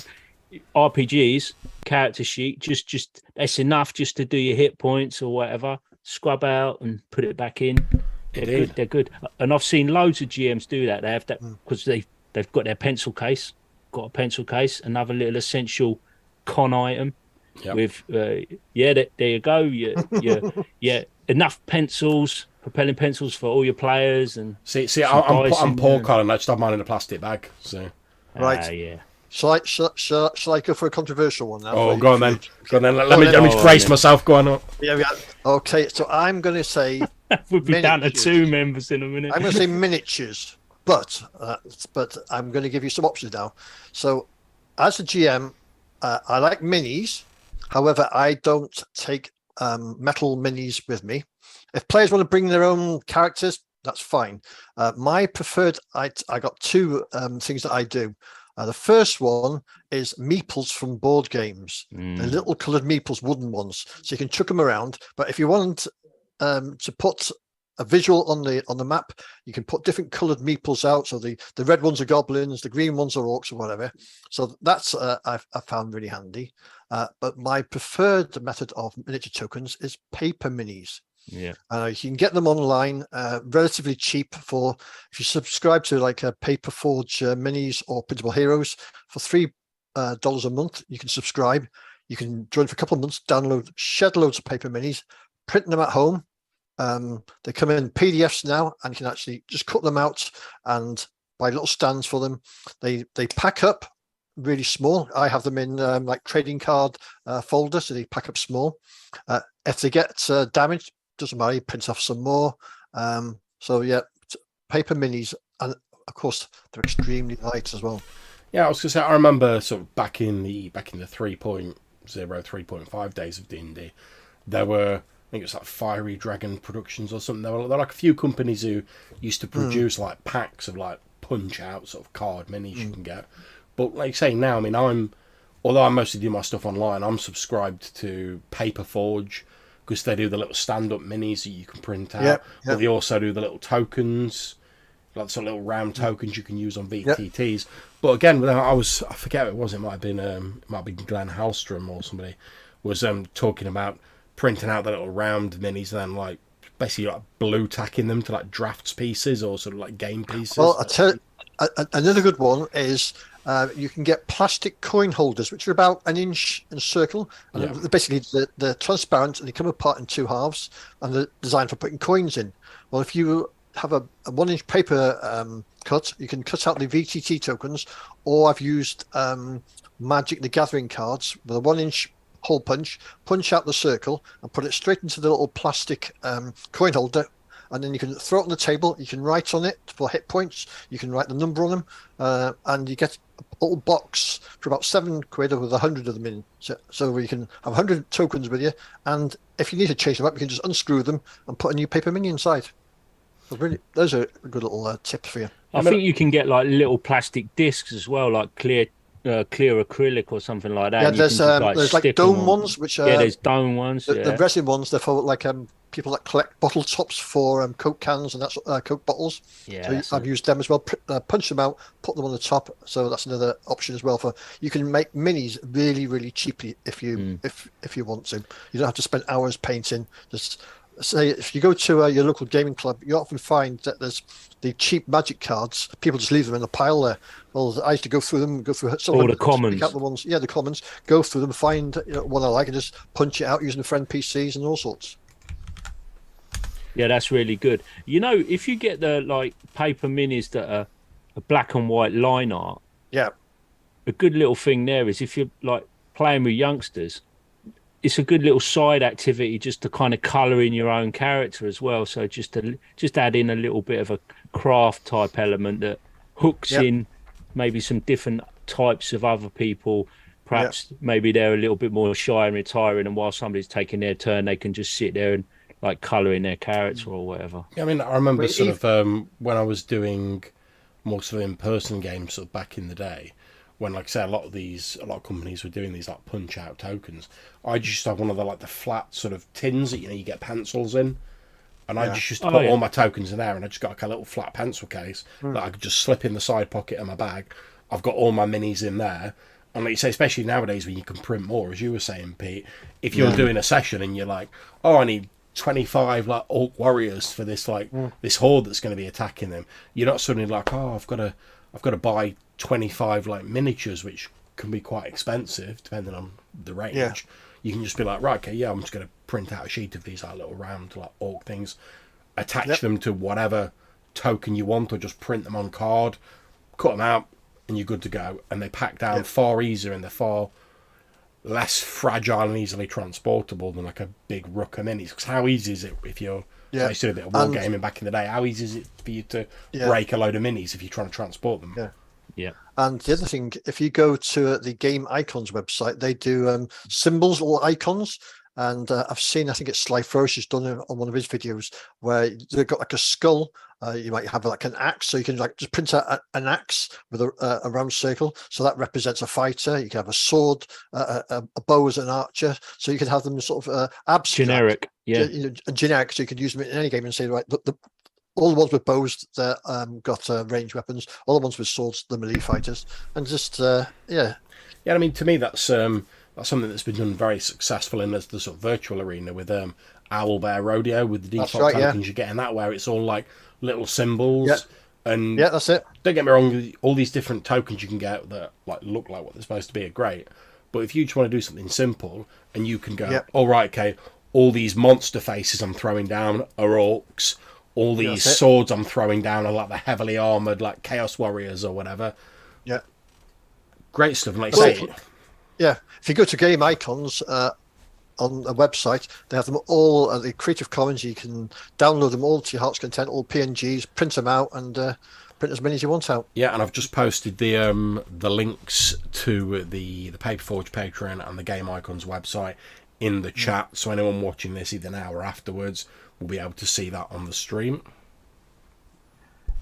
S3: RPGs, character sheet, just that's enough just to do your hit points or whatever. Scrub out and put it back in. They're good. And I've seen loads of GMs do that. They have that because they've got their pencil case. Got a pencil case, another little essential con item. Yep. With there you go. Yeah, enough pencils, propelling pencils for all your players. And
S1: see, I'm poor, Colin. I just have mine in a plastic bag. So
S2: right,
S3: yeah.
S2: Shall I go for a controversial one now?
S1: Oh, go on then. Go on then. Let me brace myself. Go on.
S2: Yeah, okay. So I'm going to say
S3: we'll be down to 2 members in a minute.
S2: I'm going to say miniatures, but I'm going to give you some options now. So, as a GM, I like minis. However, I don't take metal minis with me. If players want to bring their own characters, that's fine. My preferred, I got 2 things that I do. The first one is meeples from board games, the little coloured meeples, wooden ones, so you can chuck them around. But if you want to put a visual on the map, you can put different coloured meeples out. So the red ones are goblins, the green ones are orcs or whatever. So that's I found really handy. But my preferred method of miniature tokens is paper minis.
S3: Yeah,
S2: you can get them online, relatively cheap. If you subscribe to like a Paperforge minis or Printable Heroes for $3 a month, you can subscribe. You can join for a couple of months, download shed loads of paper minis, print them at home. They come in PDFs now, and you can actually just cut them out and buy little stands for them. They pack up really small. I have them in like trading card folder, so they pack up small. If they get damaged, doesn't matter, you print off some more. So yeah, paper minis, and of course they're extremely light as well.
S1: Yeah, I was gonna say, I remember sort of back in the 3.0, 3.5 days of D&D, there were, I think it was like Fiery Dragon Productions or something. There were like a few companies who used to produce like packs of like punch out sort of card minis you can get. But like say now, I mean, although I mostly do my stuff online, I'm subscribed to Paperforge, because they do the little stand-up minis that you can print out. Yep. But they also do the little tokens, like some little round tokens you can use on VTTs. Yep. But again, I forget what it was. It might have been Glenn Hallstrom or somebody was talking about printing out the little round minis and then like basically like blue tacking them to like drafts pieces or sort of like game pieces.
S2: Well, I tell you, another good one is you can get plastic coin holders, which are about 1 inch in a circle. And basically, they're transparent and they come apart in 2 halves, and they're designed for putting coins in. Well, if you have a 1 inch paper cut, you can cut out the VTT tokens, or I've used Magic the Gathering cards with a 1 inch hole punch out the circle, and put it straight into the little plastic coin holder. And then you can throw it on the table. You can write on it for hit points. You can write the number on them, and you get a little box for about £7 with 100 of them in. So you can have 100 tokens with you, and if you need to change them up, you can just unscrew them and put a new paper mini inside. So really, those are a good little tips for you.
S3: I think you can get like little plastic discs as well, like clear acrylic or something like that.
S2: Yeah, there's like dome ones, which
S3: there's dome ones.
S2: The resin ones, they're for like people that collect bottle tops for Coke cans and that's Coke bottles.
S3: Yeah,
S2: so I've used them as well. Punch them out, put them on the top. So that's another option as well. You can make minis really, really cheaply if you want to. You don't have to spend hours painting. Just say if you go to your local gaming club, you often find that there's the cheap Magic cards. People just leave them in a pile there. Well, I used to go through them, some
S3: all the commons.
S2: Pick out the ones, the commons. Go through them, find one I like, and just punch it out using the friend PCs and all sorts.
S3: Yeah, that's really good. If you get the like paper minis that are a black and white line art, a good little thing there is if you're like playing with youngsters, it's a good little side activity just to kind of colour in your own character as well. So just add in a little bit of a craft type element that hooks in maybe some different types of other people. Perhaps maybe they're a little bit more shy and retiring, and while somebody's taking their turn, they can just sit there and like colour in their character or whatever.
S1: Yeah, I mean, I remember when I was doing more sort of in-person games sort of back in the day, when, like I say, a lot of companies were doing these like punch-out tokens. I just have one of the flat sort of tins that you get pencils in, and I just used to put all my tokens in there, and I just got like a little flat pencil case that I could just slip in the side pocket of my bag. I've got all my minis in there. And like you say, especially nowadays when you can print more, as you were saying, Pete, if you're doing a session and you're like, oh, I need 25 like orc warriors for this this horde that's going to be attacking them, you're not suddenly like, oh, I've got to buy 25 like miniatures, which can be quite expensive depending on the range. Yeah. You can just be like, right, okay, I'm just going to print out a sheet of these like little round like orc things, attach them to whatever token you want, or just print them on card, cut them out, and you're good to go. And they pack down far easier, and they're far less fragile and easily transportable than like a big ruck of minis. Because how easy is it if you're I used to do a bit of wargaming back in the day, how easy is it for you to break a load of minis if you're trying to transport them?
S2: Yeah. And the other thing, if you go to the Game Icons website, they do symbols or icons. And I've seen, I think it's Sly Ferocious done on one of his videos, where they've got like a skull. You might have like an axe, so you can like just print out an axe with a round circle. So that represents a fighter. You can have a sword, a bow as an archer. So you can have them sort of abstract, generic. So you can use them in any game and say, right, all the ones with bows that got ranged weapons, all the ones with swords, the melee fighters, and just I
S1: mean, to me that's something that's been done very successful in the sort of virtual arena with Owlbear Rodeo, with the default tokens you get in that, where it's all like little symbols. And
S2: that's it.
S1: Don't get me wrong, all these different tokens you can get that like look like what they're supposed to be are great, but if you just want to do something simple and you can go, all right, okay, all these monster faces I'm throwing down are orcs, all these swords I'm throwing down are like the heavily armored like Chaos Warriors or whatever.
S2: Yeah,
S1: great stuff. Like say,
S2: if you go to Game Icons on a website, they have them all, the Creative Commons. You can download them all to your heart's content, all PNGs, print them out, and print as many as you want out.
S1: Yeah, and I've just posted the links to the Paperforge Patreon and the Game Icons website in the chat, so anyone watching this either now or afterwards will be able to see that on the stream.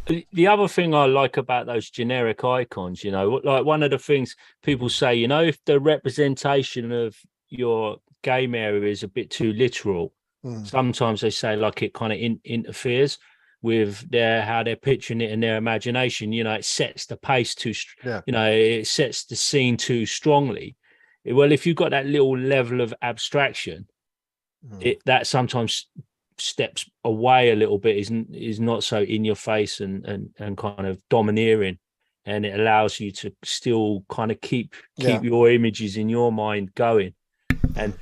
S3: The other thing I like about those generic icons, like one of the things people say, if the representation of your game area is a bit too literal, sometimes they say like it kind of interferes with how they're picturing it in their imagination. It sets the pace too, it sets the scene too strongly. Well, if you've got that little level of abstraction, that sometimes steps away a little bit, is not so in your face and kind of domineering, and it allows you to still kind of keep your images in your mind going. And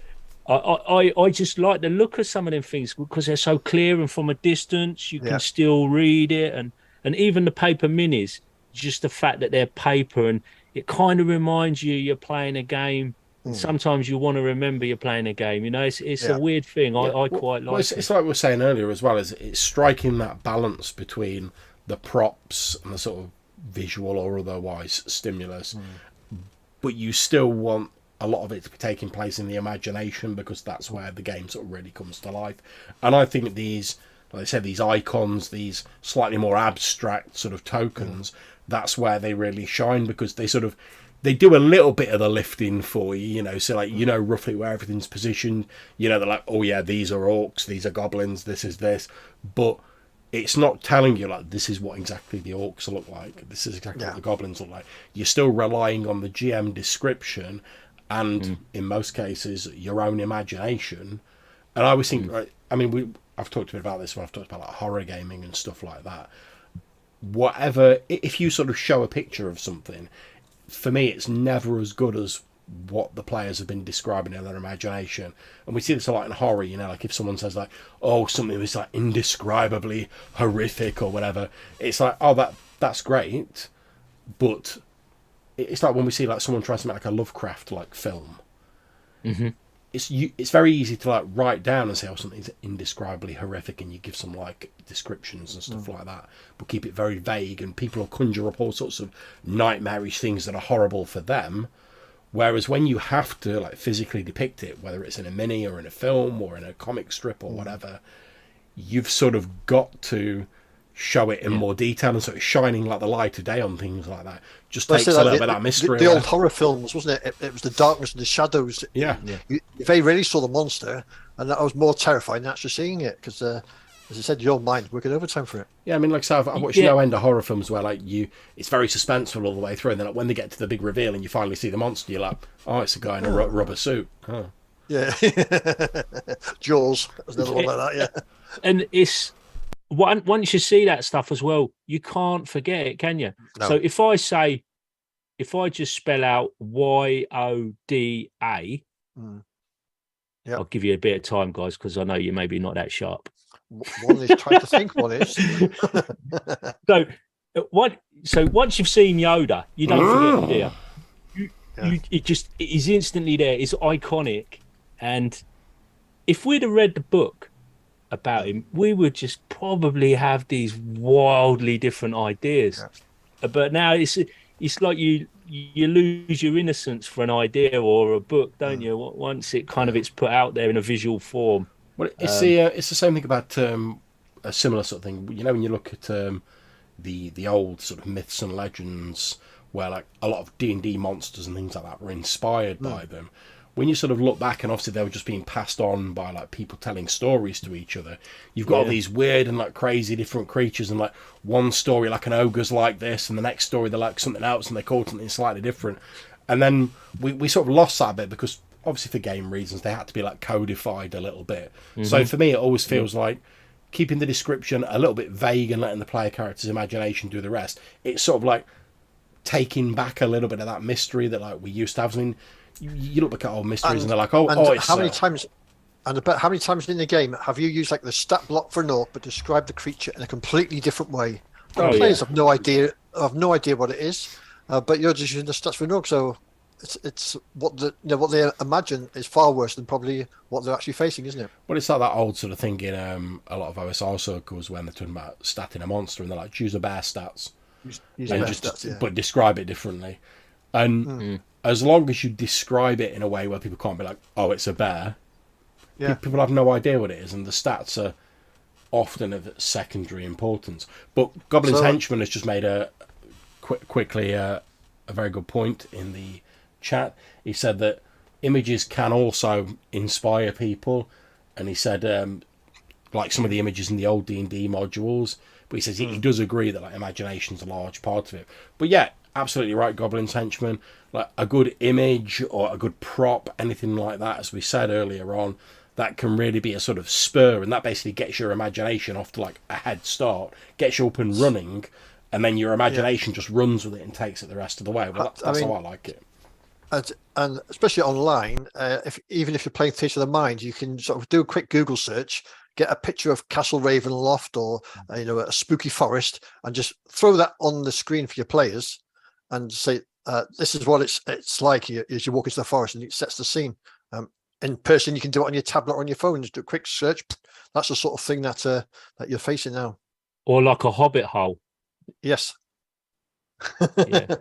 S3: I just like the look of some of them things because they're so clear, and from a distance you can still read it, and even the paper minis, just the fact that they're paper, and it kind of reminds you're playing a game. Sometimes you want to remember you're playing a game. It's a weird thing. I quite like it.
S1: It's like we were saying earlier as well, is it's striking that balance between the props and the sort of visual or otherwise stimulus, but you still want a lot of it to be taking place in the imagination, because that's where the game sort of really comes to life. And I think these, like I said, these icons, these slightly more abstract sort of tokens, that's where they really shine, because they do a little bit of the lifting for you, so like roughly where everything's positioned. They're like, oh yeah, these are orcs, these are goblins, this is this, but it's not telling you like this is what exactly the orcs look like, this is exactly what the goblins look like. You're still relying on the GM description and in most cases your own imagination. And I always think, I've talked a bit about this when I've talked about like horror gaming and stuff like that. Whatever, if you sort of show a picture of something, for me it's never as good as what the players have been describing in their imagination. And we see this a lot in horror, like if someone says like, oh, something was like indescribably horrific or whatever, it's like, oh, that's great, but it's like when we see like someone tries to make like a Lovecraft like film, it's very easy to like write down and say, oh, something's indescribably horrific, and you give some like descriptions and stuff like that, but keep it very vague, and people will conjure up all sorts of nightmarish things that are horrible for them. Whereas when you have to like physically depict it, whether it's in a mini or in a film or in a comic strip or whatever, you've sort of got to show it in more detail, and sort of shining like the light of day on things like that just takes a little bit of that mystery.
S2: The old horror films, wasn't it? It was the darkness and the shadows.
S1: Yeah.
S2: You very rarely saw the monster, and that was more terrifying than actually seeing it, because as I said, your mind working overtime for it.
S1: Yeah, I mean, like, so I watched no end of horror films where, like, it's very suspenseful all the way through, and then like, when they get to the big reveal and you finally see the monster, you're like, oh, it's a guy in a rubber suit. Oh.
S2: Yeah. Jaws. There's another one like that, yeah.
S3: And it's, once you see that stuff as well, you can't forget it, can you? No. So if I just spell out YODA, I'll give you a bit of time, guys, because I know you're maybe not that sharp.
S2: One is trying to think. One is.
S3: So once you've seen Yoda, you don't forget it. It is instantly there. It's iconic, and if we'd have read the book about him, we would just probably have these wildly different ideas. Yeah. But now it's like you lose your innocence for an idea or a book, don't you? Once it's put out there in a visual form.
S1: Well, it's the same thing about a similar sort of thing. You know, when you look at the old sort of myths and legends, where like a lot of D&D monsters and things like that were inspired by them. When you sort of look back, and obviously they were just being passed on by like people telling stories to each other, you've got all these weird and like crazy different creatures, and like one story like an ogre's like this, and the next story they're like something else, and they call something slightly different. And then we sort of lost that bit, because obviously for game reasons they had to be like codified a little bit. So for me it always feels like keeping the description a little bit vague and letting the player character's imagination do the rest. It's sort of like taking back a little bit of that mystery that like we used to have. I mean, you look back at old mysteries and they're like, it's
S2: how many times in the game have you used like the stat block for an orc but describe the creature in a completely different way? Players have no idea what it is, but you're just using the stats for an orc, so it's what they imagine is far worse than probably what they're actually facing, isn't it?
S1: Well, it's like that old sort of thing in a lot of OSR circles when they're talking about statting a monster, and they're like, choose a bear stats, but describe it differently. And as long as you describe it in a way where people can't be like, oh, it's a bear, people have no idea what it is, and the stats are often of secondary importance. But Goblin's Henchman has just made a very good point in the chat. He said that images can also inspire people, and he said like some of the images in the old D&D modules, but he says he does agree that like imagination's a large part of it. But yeah, absolutely right, Goblin's Henchman, like a good image or a good prop, anything like that, as we said earlier on, that can really be a sort of spur, and that basically gets your imagination off to like a head start, gets you up and running, and then your imagination just runs with it and takes it the rest of the way. Well, that's how I like it.
S2: And especially online, even if you're playing Theatre of the Mind, you can sort of do a quick Google search, get a picture of Castle Ravenloft or a spooky forest, and just throw that on the screen for your players, and say, "This is what it's like as you walk into the forest," and it sets the scene. In person, you can do it on your tablet or on your phone. Just do a quick search. That's the sort of thing that you're facing now.
S3: Or like a hobbit hole.
S2: Yes.
S3: Yeah.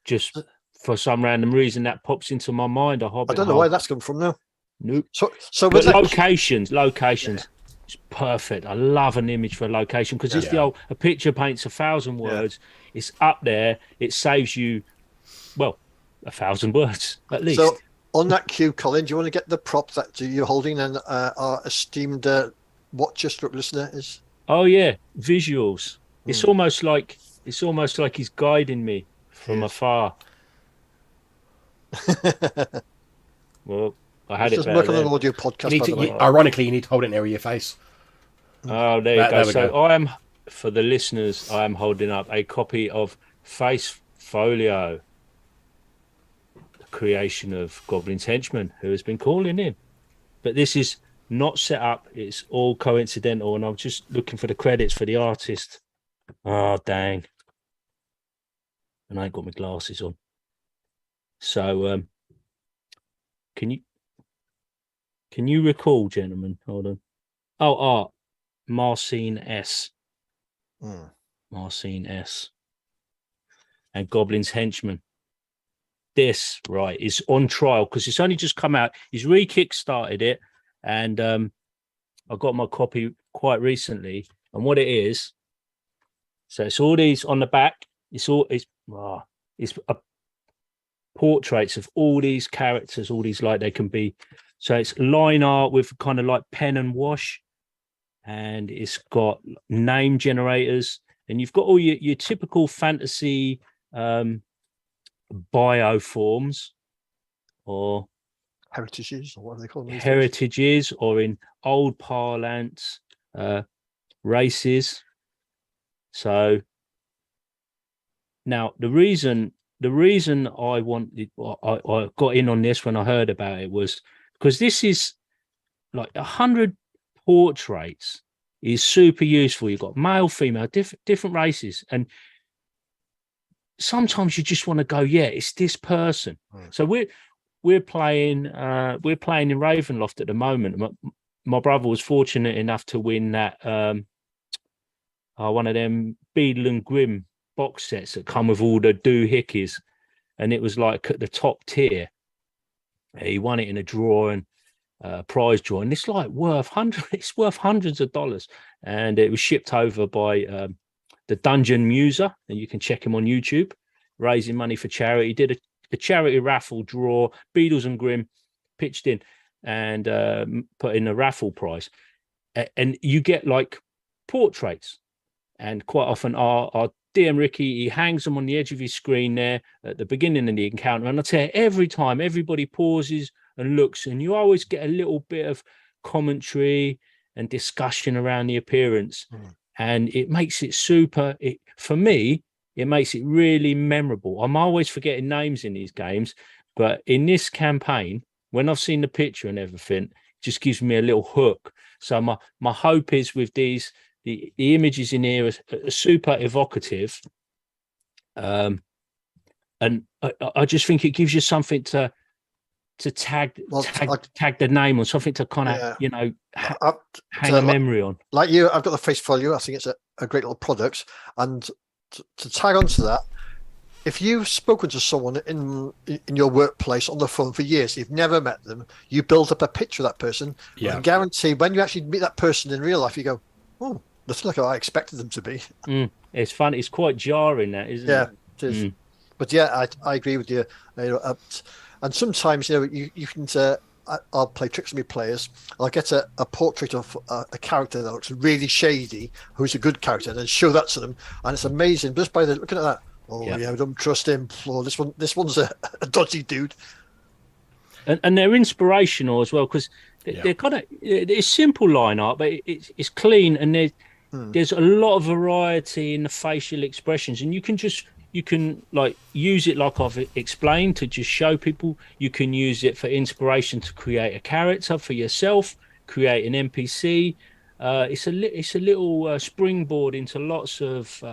S3: Just for some random reason that pops into my mind. A hobbit.
S2: I don't know why that's come from now.
S3: Nope.
S2: So
S3: but locations. It's perfect. I love an image for a location, because it's a picture paints 1,000 words. Yeah. It's up there. It saves you, 1,000 words at least.
S2: So on that cue, Colin, do you want to get the prop that you're holding and our esteemed watcher/listener is?
S3: Oh yeah, visuals. It's almost like he's guiding me from afar. Well, I had it.
S2: Just work on an audio podcast.
S1: Ironically, you need to hold it near your face.
S3: Oh, there you go. So I am, for the listeners, I am holding up a copy of Face Folio, the creation of Goblin's Henchman, who has been calling in. But this is not set up. It's all coincidental, and I'm just looking for the credits for the artist. Oh, dang. And I ain't got my glasses on. So, can you... Can you recall, gentlemen? Hold on. Oh, art. Marcin S. Marcin S. And Goblin's Henchman. This, right, is on trial because it's only just come out. He's re-kickstarted it, and I got my copy quite recently. And what it is, so it's all these on the back. It's portraits of all these characters, all these like they can be. So it's line art with kind of like pen and wash, and it's got name generators, and you've got all your typical fantasy bioforms or
S2: heritages, or what are they called?
S3: Heritages, or in old parlance, races. So now the reason I got in on this when I heard about it was because this is like 100 portraits is super useful. You've got male, female, different races, and sometimes you just want to go, yeah, it's this person. So we're playing in Ravenloft at the moment. My brother was fortunate enough to win that one of them Beadle and Grimm box sets that come with all the doohickeys, and it was like at the top tier. He won it in a draw and prize draw, and it's like worth hundreds of dollars, and it was shipped over by the Dungeon Muser, and you can check him on YouTube, raising money for charity. He did a charity raffle draw, Beadles and Grimm pitched in and put in a raffle prize, and you get like portraits, and quite often our DM Ricky, he hangs them on the edge of his screen there at the beginning of the encounter, and I tell you, every time everybody pauses and looks, and you always get a little bit of commentary and discussion around the appearance. And it makes it for me, it makes it really memorable. I'm always forgetting names in these games, but in this campaign, when I've seen the picture and everything, it just gives me a little hook. So my hope is with these, the images in here are super evocative. And I just think it gives you something to tag the name or something to kind of hang a memory on.
S2: Like you, I've got the face for you. I think it's a great little product, and to tag onto that, if you've spoken to someone in your workplace on the phone for years, you've never met them, you build up a picture of that person. I guarantee when you actually meet that person in real life, you go, oh, that's like how I expected them to be.
S3: It's fun. It's quite jarring, that, isn't it?
S2: Yeah, it is. But yeah, I agree with you. And sometimes, you can say, I'll play tricks with my players. I'll get a portrait of a character that looks really shady, who's a good character, and then show that to them. And it's amazing. Just by looking at that, I don't trust him. Oh, this one's a dodgy dude.
S3: And they're inspirational as well, because they're kind of, it's simple line art, but it's clean, and there's a lot of variety in the facial expressions, and you can like use it like I've explained to just show people. You can use it for inspiration to create a character for yourself, create an NPC. It's a little springboard into lots of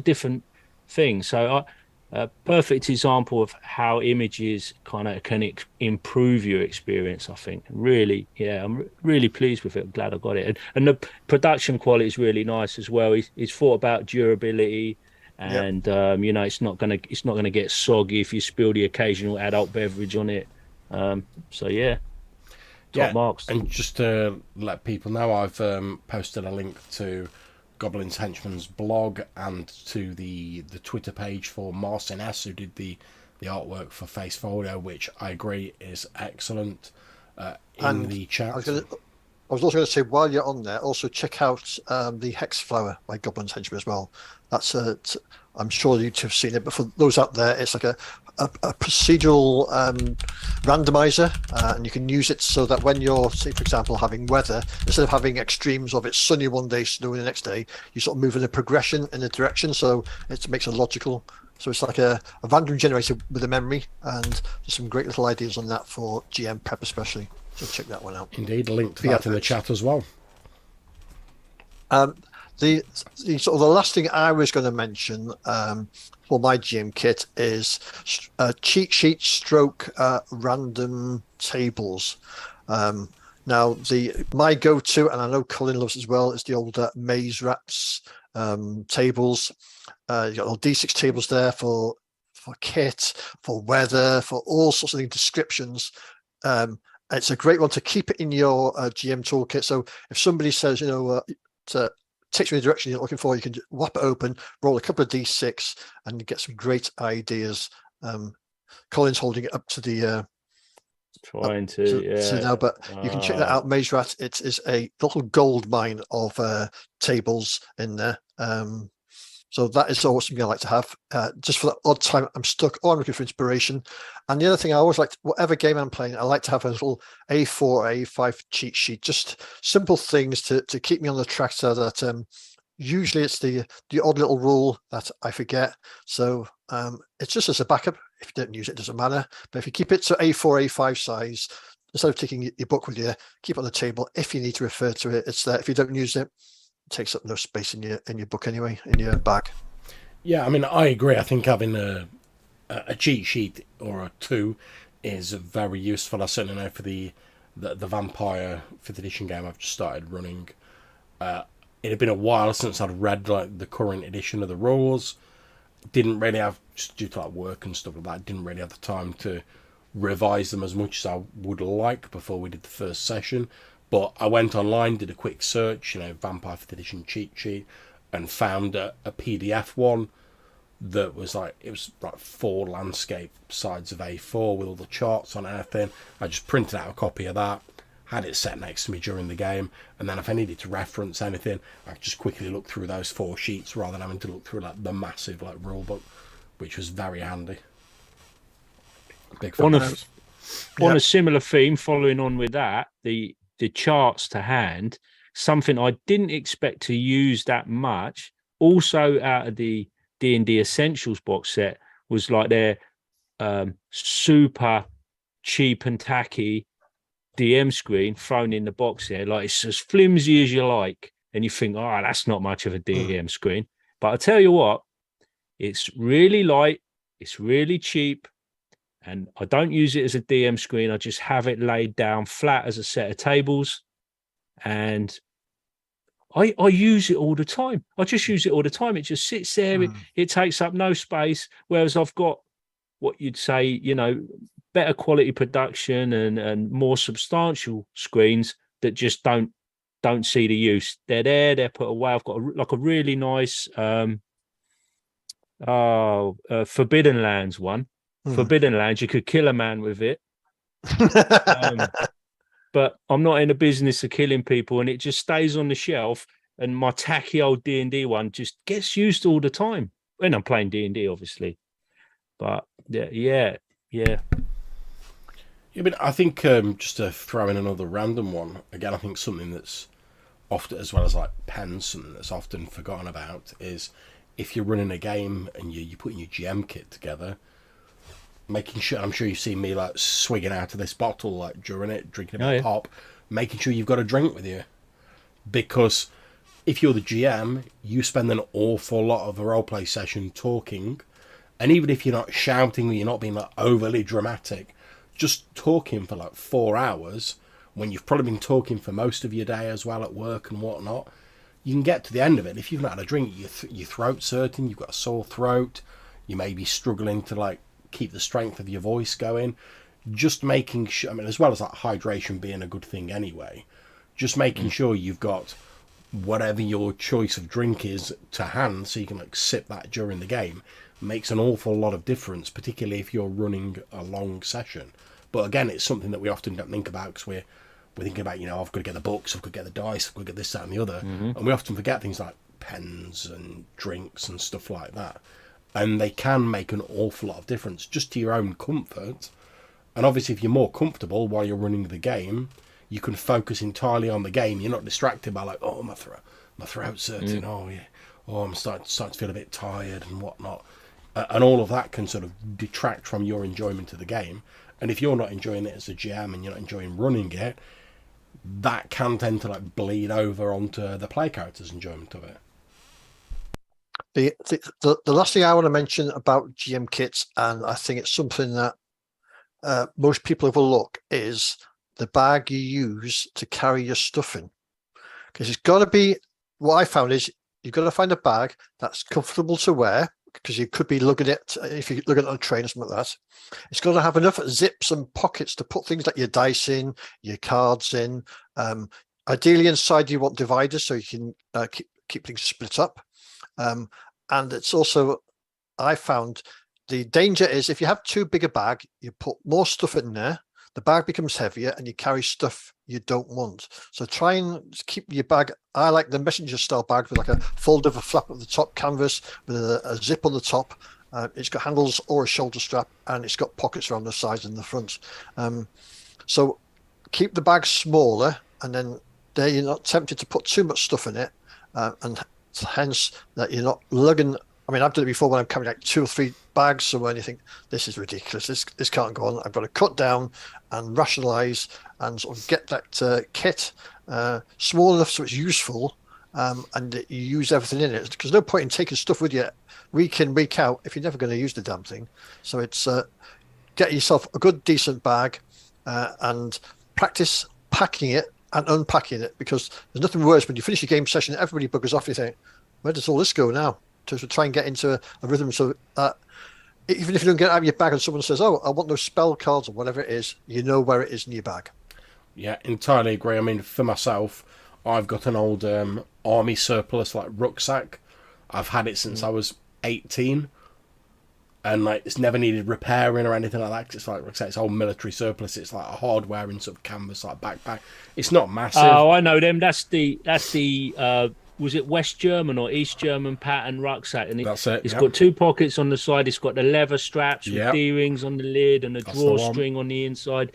S3: different things. So a perfect example of how images kind of can improve your experience, I think. Really, I'm really pleased with it. I'm glad I got it, and the production quality is really nice as well. He's thought about durability. And it's not gonna get soggy if you spill the occasional adult beverage on it. Top marks.
S1: And just to let people know, I've posted a link to Goblin's Henchman's blog and to the Twitter page for Marcin S, who did the artwork for Face Folio, which I agree is excellent. In the chat.
S2: I was also going to say, while you're on there, also check out the Hexflower by Goblin's Henchman as well. That's I'm sure you'd have seen it, but for those out there, it's like a procedural randomizer, and you can use it so that when you're, say, for example, having weather, instead of having extremes of it's sunny one day, snowy the next day, you sort of move in a progression in a direction, so it makes it logical. So it's like a random generator with a memory, and there's some great little ideas on that for GM prep especially. So check that one out.
S1: Indeed, link to that in the chat as well.
S2: The sort of the last thing I was going to mention for my GM kit is cheat sheet stroke random tables. Now, my go-to, and I know Colin loves as well, is the old Maze Rats tables. You got all D6 tables there for kit, for weather, for all sorts of things, descriptions. It's a great one to keep it in your GM toolkit. So if somebody says, takes me in the direction you're looking for, you can whap it open, roll a couple of D6, and get some great ideas. Colin's holding it up to the
S3: trying to
S2: now, but you can check that out. Maze Rat, it is a little gold mine of tables in there. So that is always something I like to have, just for the odd time I'm stuck or I'm looking for inspiration. And the other thing I always like, whatever game I'm playing, I like to have a little A4, A5 cheat sheet, just simple things to keep me on the track, so that usually it's the odd little rule that I forget. So it's just as a backup. If you don't use it, it doesn't matter. But if you keep it to A4, A5 size, instead of taking your book with you, keep it on the table. If you need to refer to it, it's there. If you don't use it, takes up no space in your book anyway, in your bag.
S1: Yeah, I mean, I agree. I think having a cheat sheet or a two is very useful. I certainly know for the Vampire 5th edition game I've just started running. It had been a while since I'd read like the current edition of the rules. Didn't really have, just due to like work and stuff like that, didn't really have the time to revise them as much as I would like before we did the first session. But I went online, did a quick search, Vampire 5th edition cheat sheet, and found a PDF one that was like, it was like 4 landscape sides of A4 with all the charts on everything. I just printed out a copy of that, had it set next to me during the game, and then if I needed to reference anything, I could just quickly look through those 4 sheets rather than having to look through like the massive like rule book, which was very handy. Big fan.
S3: On a similar theme, following on with that, the charts to hand, something I didn't expect to use that much, also out of the D&D Essentials box set, was like their super cheap and tacky DM screen thrown in the box here. Like, it's as flimsy as you like, and you think, oh, that's not much of a DM screen. But I tell you what, it's really light, it's really cheap, and I don't use it as a DM screen. I just have it laid down flat as a set of tables. And I use it all the time. I just use it all the time. It just sits there. It takes up no space. Whereas I've got what you'd say, better quality production and more substantial screens that just don't see the use. They're there. They're put away. I've got a really nice Forbidden Lands one. Forbidden Lands, you could kill a man with it. But I'm not in the business of killing people, and it just stays on the shelf. And my tacky old D&D one just gets used all the time when I'm playing D&D, obviously. But yeah.
S1: But I think just to throw in another random one again, I think something that's often, as well as like pens, something that's often forgotten about is if you're running a game and you're putting your GM kit together, making sure, I'm sure you've seen me like swigging out of this bottle like during it, drinking a bit of pop, making sure you've got a drink with you. Because if you're the GM, you spend an awful lot of a roleplay session talking, and even if you're not shouting, you're not being like overly dramatic, just talking for like 4 hours, when you've probably been talking for most of your day as well at work and whatnot, you can get to the end of it. If you've not had a drink, your throat's hurting, you've got a sore throat, you may be struggling to like keep the strength of your voice going. Just making sure, I mean, as well as like hydration being a good thing anyway, just making sure you've got whatever your choice of drink is to hand so you can like sip that during the game makes an awful lot of difference, particularly if you're running a long session. But again, it's something that we often don't think about because we're thinking about, I've got to get the books, I've got to get the dice, I've got to get this, that and the other. And we often forget things like pens and drinks and stuff like that. And they can make an awful lot of difference just to your own comfort. And obviously, if you're more comfortable while you're running the game, you can focus entirely on the game. You're not distracted by like, oh, my throat's hurting. Oh, yeah. Oh, I'm starting to feel a bit tired and whatnot. And all of that can sort of detract from your enjoyment of the game. And if you're not enjoying it as a GM and you're not enjoying running it, that can tend to like bleed over onto the play character's enjoyment of it.
S2: The last thing I want to mention about GM kits, and I think it's something that most people overlook, is the bag you use to carry your stuff in, because it's got to be. What I found is you've got to find a bag that's comfortable to wear, because you could be lugging it if you look at it on a train or something like that. It's got to have enough zips and pockets to put things like your dice in, your cards in. Ideally, inside you want dividers so you can keep things split up. And it's also, I found the danger is if you have too big a bag, you put more stuff in there, the bag becomes heavier and you carry stuff you don't want. So try and keep your bag. I like the messenger style bag with like a fold over flap at the top, canvas with a zip on the top. It's got handles or a shoulder strap, and it's got pockets around the sides and the front. So keep the bag smaller, and then there you're not tempted to put too much stuff in it, and hence that you're not lugging. I mean, I've done it before when I'm carrying like 2 or 3 bags somewhere, and you think, this is ridiculous. This can't go on. I've got to cut down and rationalize and sort of get that kit small enough so it's useful, and that you use everything in it. Because no point in taking stuff with you week in, week out if you're never going to use the damn thing. So it's get yourself a good, decent bag and practice packing it and unpacking it, because there's nothing worse when you finish your game session, everybody buggers off, you think, where does all this go now? To try and get into a rhythm, so even if you don't get it out of your bag and someone says, oh, I want those spell cards or whatever it is, you know where it is in your bag.
S1: Yeah, entirely agree. I mean, for myself, I've got an old army surplus like rucksack. I've had it since I was 18, and like it's never needed repairing or anything like that. 'Cause it's like I say, it's old military surplus. It's like a hardware and sort of canvas like backpack. It's not massive.
S3: Oh, I know them. That's the was it West German or East German pattern rucksack? And
S1: that's it.
S3: It's got 2 pockets on the side. It's got the leather straps with D-rings on the lid and a drawstring on the inside.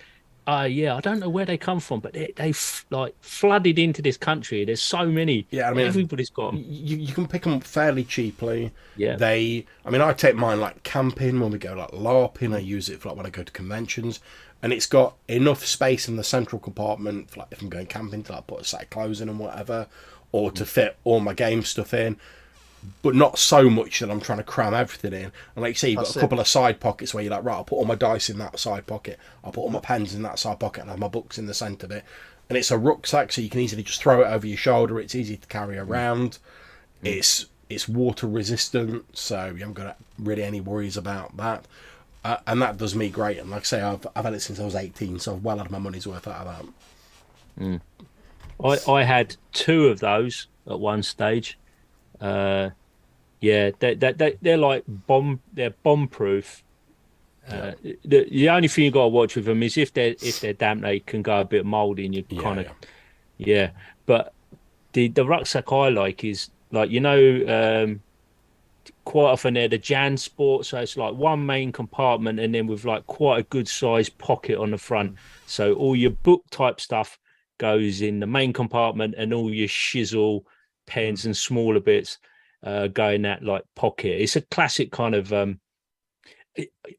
S3: Yeah, I don't know where they come from, but they like flooded into this country. There's so many.
S1: Yeah, I mean,
S3: everybody's got them.
S1: You can pick them up fairly cheaply.
S3: Yeah.
S1: I mean, I take mine like camping when we go like LARPing. I use it for like when I go to conventions, and it's got enough space in the central compartment for like if I'm going camping to like put a set of clothes in and whatever, or to fit all my game stuff in, but not so much that I'm trying to cram everything in. And like you say, you've got a couple of side pockets where you're like, right, I'll put all my dice in that side pocket, I'll put all my pens in that side pocket, and have my books in the centre of it. And it's a rucksack, so you can easily just throw it over your shoulder. It's easy to carry around. It's water resistant, so you haven't got really any worries about that. And that does me great. And like I say, I've had it since I was 18, so I've well had my money's worth out of
S3: that. I had 2 of those at one stage. Yeah, they're like bomb proof. The only thing you got to watch with them is if they're damp, they can go a bit mouldy, and you But the rucksack I like is like, quite often they're the JanSport, so it's like one main compartment and then with like quite a good sized pocket on the front. So all your book type stuff goes in the main compartment, and all your shizzle, pens and smaller bits go in that like pocket. It's a classic kind of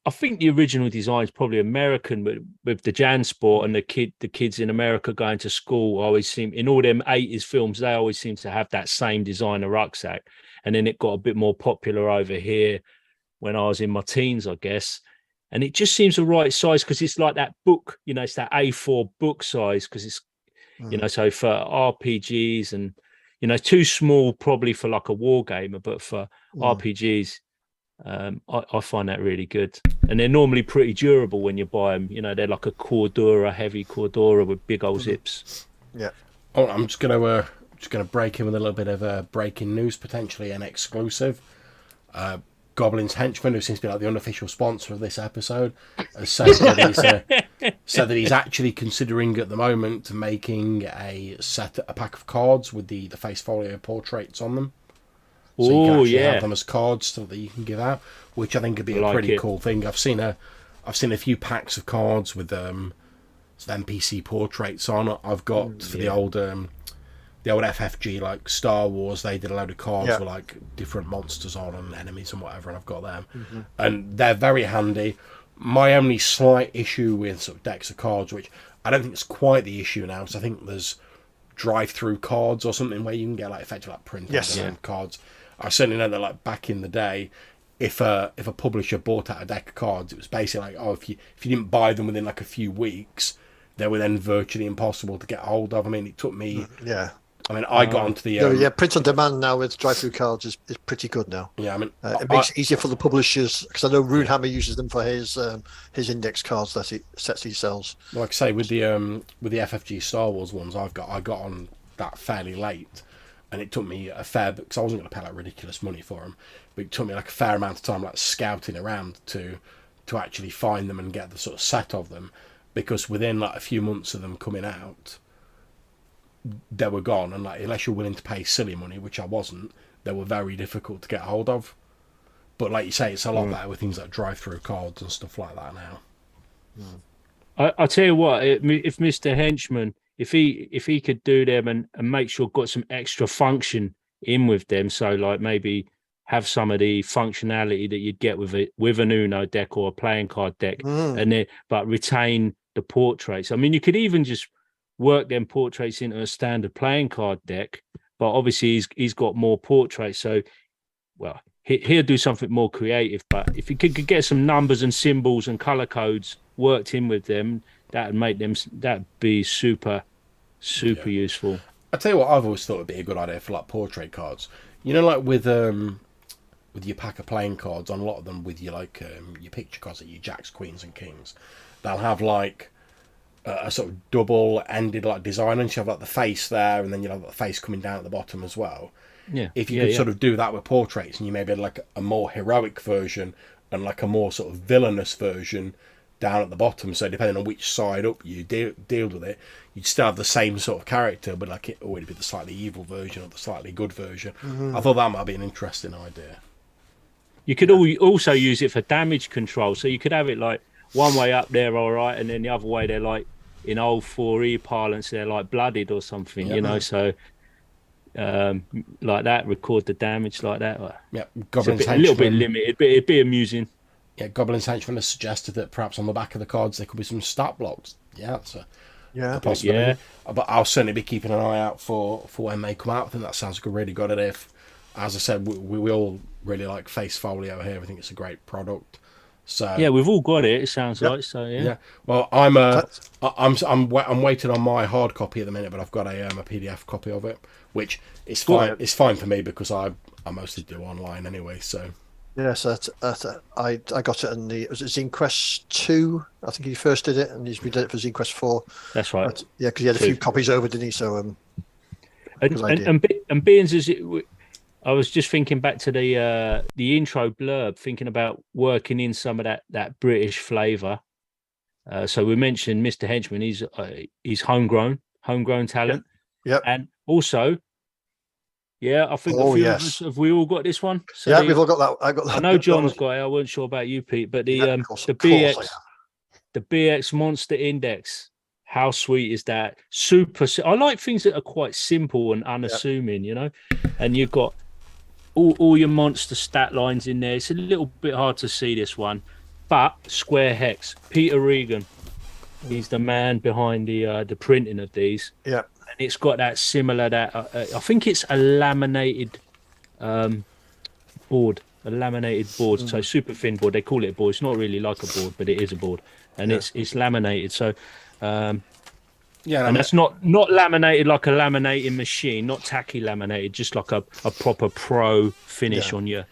S3: I think the original design is probably American, but with the JanSport and the kids in America going to school always seem, in all them 80s films, they always seem to have that same designer rucksack. And then it got a bit more popular over here when I was in my teens, I guess. And it just seems the right size, because it's like that book, it's that A4 book size, because it's so for RPGs and, too small probably for like a war gamer, but for RPGs, I find that really good. And they're normally pretty durable when you buy them. They're like a Cordura, heavy Cordura with big old zips.
S2: Yeah.
S1: Oh, I'm just gonna break in with a little bit of breaking news, potentially an exclusive. Goblin's Henchman, who seems to be like the unofficial sponsor of this episode, has said that he's actually considering at the moment making a pack of cards with the face folio portraits on them. So you can actually have them as cards so that you can give out, which I think would be a pretty cool thing. I've seen a few packs of cards with NPC portraits on. I've got for the old FFG, like Star Wars, they did a load of cards with like different monsters on and enemies and whatever, and I've got them. And they're very handy. My only slight issue with sort of decks of cards, which I don't think it's quite the issue now, because I think there's drive-through cards or something where you can get like effectively like printed cards. I certainly know that like back in the day, if a publisher bought out a deck of cards, it was basically like, if you didn't buy them within like a few weeks, they were then virtually impossible to get hold of. I mean, it took me.
S2: Yeah.
S1: I mean, I got onto the.
S2: Print on demand now with drive-through cards is pretty good now.
S1: Yeah, I mean,
S2: it makes it easier for the publishers, because I know Runehammer uses them for his index cards that he sells.
S1: Like I say, with the FFG Star Wars ones, I got on that fairly late, and it took me a fair bit, because I wasn't going to pay like ridiculous money for them, but it took me like a fair amount of time, like scouting around to actually find them and get the sort of set of them, because within like a few months of them coming out, they were gone, and like unless you're willing to pay silly money, which I wasn't, they were very difficult to get hold of. But like you say, it's a lot better with things like drive-through cards and stuff like that now.
S3: I tell you what, if Mr. Henchman, if he could do them and make sure got some extra function in with them, so like maybe have some of the functionality that you'd get with an Uno deck or a playing card deck, but retain the portraits. I mean, you could even just work them portraits into a standard playing card deck, but obviously he's got more portraits, so well, he'll do something more creative. But if you could get some numbers and symbols and color codes worked in with them, that'd be super useful.
S1: I tell you what, I've always thought would be a good idea for like portrait cards. You know, like with your pack of playing cards, on a lot of them with your like your picture cards, like your jacks, queens, and kings, they'll have like a sort of double-ended like design, and you have like the face there, and then you have the face coming down at the bottom as well.
S3: Yeah.
S1: If you could sort of do that with portraits, and you maybe had like a more heroic version and like a more sort of villainous version down at the bottom, so depending on which side up you deal with it, you'd still have the same sort of character, but like it would be the slightly evil version or the slightly good version. I thought that might be an interesting idea.
S3: You could also use it for damage control, so you could have it like one way up there, all right, and then the other way they're like, in old 4E parlance, they're like blooded or something, you know. So like that, record the damage like that.
S1: Yeah, Goblin's
S3: a little bit limited, but it'd be amusing.
S1: Yeah, Goblin's Henchman has suggested that perhaps on the back of the cards there could be some stat blocks. Yeah, that's a possibility. Yeah. But I'll certainly be keeping an eye out for when they come out. I think that sounds like a really good idea. As I said, we all really like Face Folio here. I think it's a great product. So
S3: yeah, we've all got it. It sounds like so. Yeah.
S1: Well, I'm waiting on my hard copy at the minute, but I've got a PDF copy of it, which is fine. It's fine for me because I mostly do online anyway. So
S2: yes, I got it in was it Zine Quest 2? I think he first did it, and he's redid it for Zine Quest 4.
S3: That's right.
S2: But, yeah, because he had a few copies over, didn't he? So
S3: and Beans is it. I was just thinking back to the intro blurb, thinking about working in some of that British flavour. So we mentioned Mr. Henchman. He's homegrown talent.
S2: Yep.
S3: And also, I think a few of us have we all got this one.
S2: So we've all got that. I got that.
S3: I know John's got it. I wasn't sure about you, Pete, but the BX Monster Index. How sweet is that? Super. I like things that are quite simple and unassuming, you know. And you've got all your monster stat lines in there. It's a little bit hard to see this one, but Square Hex, Peter Regan, he's the man behind the printing of these.
S2: Yeah,
S3: and it's got that similar I think it's a laminated board, so super thin board. They call it a board. It's not really like a board, but it is a board, and it's laminated. So. And that's not laminated like a laminating machine, not tacky laminated, just like a proper pro finish on your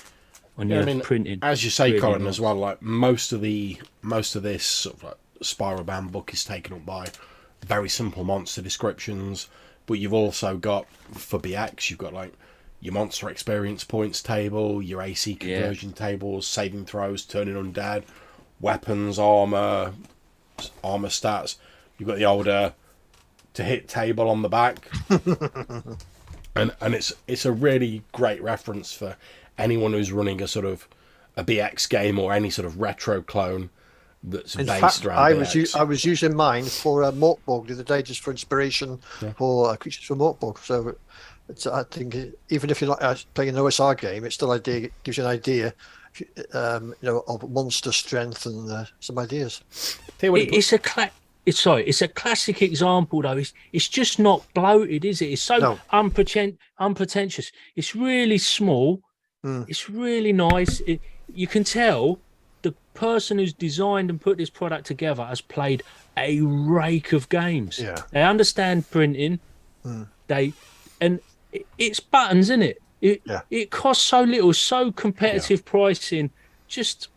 S3: printing.
S1: As you say, really Colin, as well, like most of this sort of like spiral bound book is taken up by very simple monster descriptions, but you've also got, for BX, you've got like your monster experience points table, your AC conversion tables, saving throws, turning undead, weapons, armor stats. You've got the older to hit table on the back, and it's a really great reference for anyone who's running a sort of a BX game or any sort of retro clone that's based around BX.
S2: I was using mine for Morkborg the other day just for inspiration for creatures from Morkborg. So I think even if you're not playing an OSR game, it still gives you an idea. Of monster strength and some ideas.
S3: It's a classic example, though. It's just not bloated, is it? It's so unpretentious. It's really small. It's really nice. You can tell the person who's designed and put this product together has played a rake of games.
S2: Yeah.
S3: They understand printing. It's buttons, isn't it? It costs so little, so competitive pricing. It's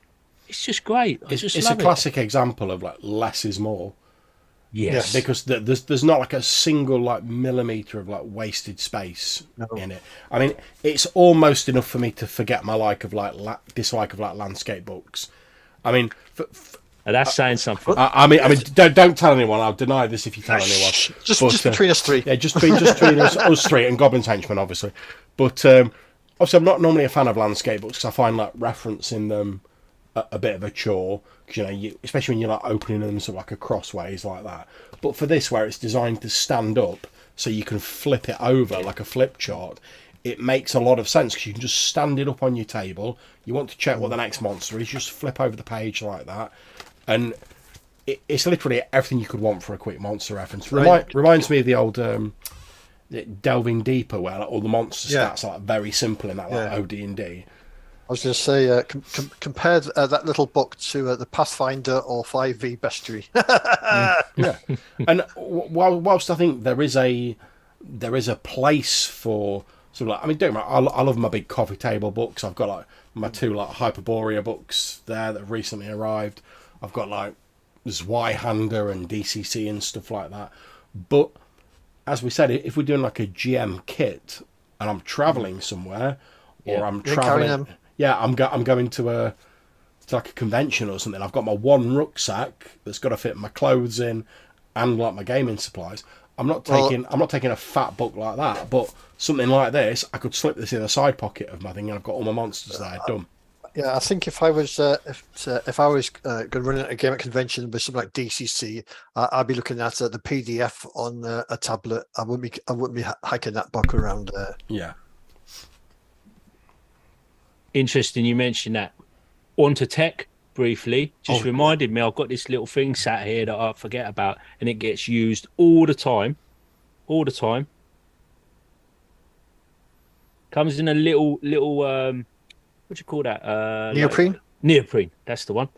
S3: just great.
S1: It's a classic example of like less is more.
S3: Yes,
S1: because there's not like a single like millimeter of like wasted space in it. I mean, it's almost enough for me to forget my dislike of landscape books. I mean,
S3: that's saying something.
S1: I mean, don't tell anyone. I'll deny this if you tell anyone.
S2: Just between us three.
S1: Yeah, just between us three and Goblin's Henchmen, obviously. But obviously, I'm not normally a fan of landscape books because I find like referencing them a bit of a chore. Because especially when you're like opening them sort of like a crossways like that. But for this, where it's designed to stand up so you can flip it over like a flip chart, it makes a lot of sense because you can just stand it up on your table. You want to check what the next monster is, just flip over the page like that. And it's literally everything you could want for a quick monster reference. Reminds me of the old Delving Deeper, where like, all the monster stats are like, very simple in that like OD&D.
S2: I was going to say, compare that little book to the Pathfinder or 5e Bestiary.
S1: Yeah, and whilst I think there is a place for sort of like, I mean, don't I love my big coffee table books. I've got like my 2 like Hyperborea books there that have recently arrived. I've got like Zweihander and DCC and stuff like that. But as we said, if we're doing like a GM kit and I'm traveling somewhere, or I'm traveling. Yeah, I'm going to like a convention or something. I've got my one rucksack that's got to fit my clothes in and like my gaming supplies. I'm not taking a fat book like that, but something like this, I could slip this in a side pocket of my thing, and I've got all my monsters there done.
S2: Yeah, I think if I was going to run a game at convention with something like DCC, I'd be looking at the PDF on a tablet. I wouldn't be hiking that book around.
S1: Yeah.
S3: Interesting you mentioned that. Onto tech briefly, reminded me I've got this little thing sat here that I forget about, and it gets used all the time. Comes in a little what do you call that?
S2: Neoprene?
S3: Neoprene, that's the one.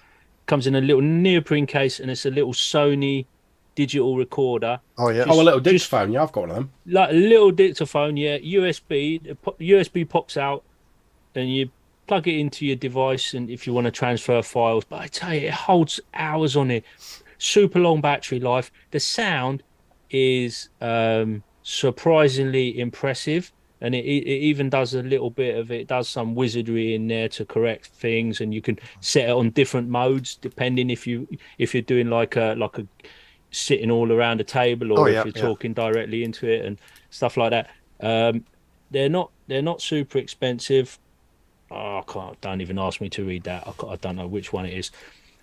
S3: Comes in a little neoprene case, and it's a little Sony digital recorder.
S2: Oh yeah.
S1: A little dictaphone. Yeah, I've got one of them.
S3: Like a little dictaphone, yeah. USB pops out, and you plug it into your device, and if you want to transfer files. But I tell you, it holds hours on it. Super long battery life. The sound is surprisingly impressive, and it even does a little bit of it. Does some wizardry in there to correct things, and you can set it on different modes depending if you're doing like a sitting all around a table, or if you're talking directly into it and stuff like that. They're not super expensive. Oh, don't even ask me to read that. I don't know which one it is,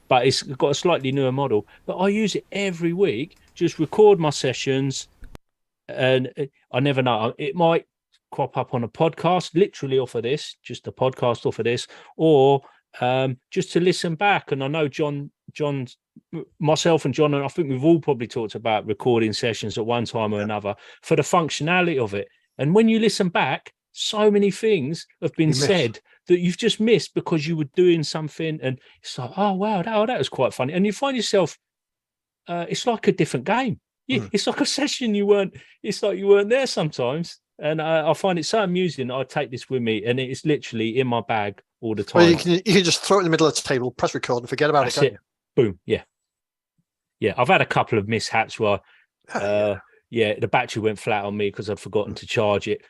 S3: but it's got a slightly newer model. But I use it every week, just record my sessions, and I never know. It might crop up on a podcast, literally off of this, just a podcast off of this, or just to listen back. And I know John, myself and John, and I think we've all probably talked about recording sessions at one time or another for the functionality of it. And when you listen back, so many things have been said that you've just missed because you were doing something, and it's like, oh wow, that was quite funny. And you find yourself, it's like a different game. It's like a session it's like you weren't there sometimes. And I find it so amusing. I take this with me, and it's literally in my bag all the time.
S2: Well, you can just throw it in the middle of the table, press record, and forget about it.
S3: Boom. Yeah. I've had a couple of mishaps where, the battery went flat on me because I'd forgotten to charge it.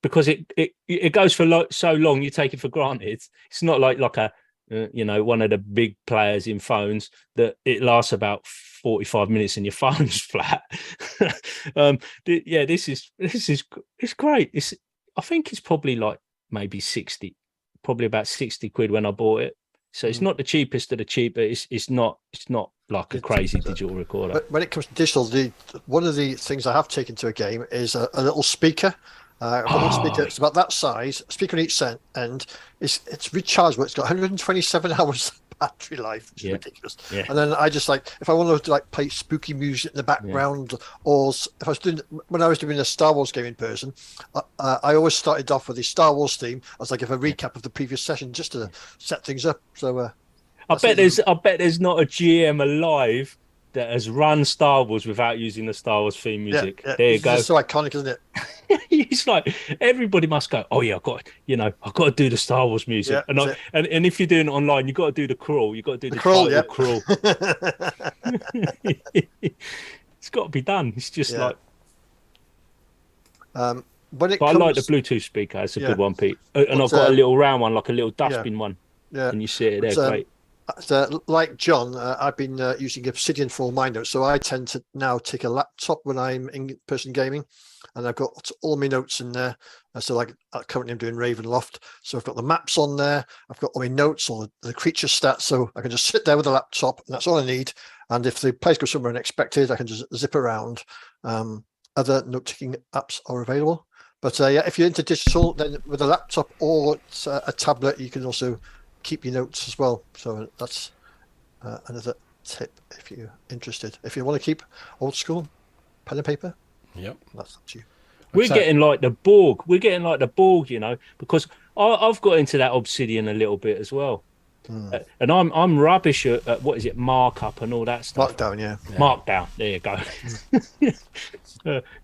S3: Because it goes for so long, you take it for granted. It's not like a one of the big players in phones that it lasts about 45 minutes and your phone's flat. This is great. I think it's probably like maybe 60, probably about 60 quid when I bought it. So it's not the cheapest of the cheap, but it's not like a crazy digital recorder.
S2: But when it comes to digital, one of the things I have taken to a game is a little speaker. Speaker, it's about that size, speaker on each end. It's rechargeable. It's got 127 hours battery life, which is ridiculous. Yeah. And then I just if I wanted to play spooky music in the background, or if when I was doing a Star Wars game in person, I always started off with the Star Wars theme as like a recap of the previous session, just to set things up. So
S3: I bet there's not a GM alive that has run Star Wars without using the Star Wars theme music.
S2: Yeah.
S3: There you go.
S2: It's so iconic, isn't it?
S3: It's like everybody must go, oh yeah, I've got to do the Star Wars music.
S2: Yeah,
S3: and if you're doing it online, you've got to do the crawl. You've got to do the
S2: crawl,
S3: crawl. It's got to be done. It's just like
S2: I like
S3: the Bluetooth speaker. It's a good one, Pete. And I've got a little round one, like a little dustbin one.
S2: Yeah.
S3: And you see it there, great.
S2: Like John, I've been using Obsidian for all my notes, so I tend to now take a laptop when I'm in-person gaming, and I've got all my notes in there. So like currently I'm doing Ravenloft, so I've got the maps on there, I've got all my notes, all the creature stats, so I can just sit there with a laptop, and that's all I need. And if the place goes somewhere unexpected, I can just zip around. Other note-taking apps are available. But if you're into digital, then with a laptop or a tablet, you can also keep your notes as well. So that's another tip if you're interested. If you want to keep old school pen and paper, that's up to you.
S3: We're getting like the Borg. Because I've got into that Obsidian a little bit as well. And I'm rubbish at what is it, markup and all that stuff.
S2: Markdown,
S3: Markdown. There you go.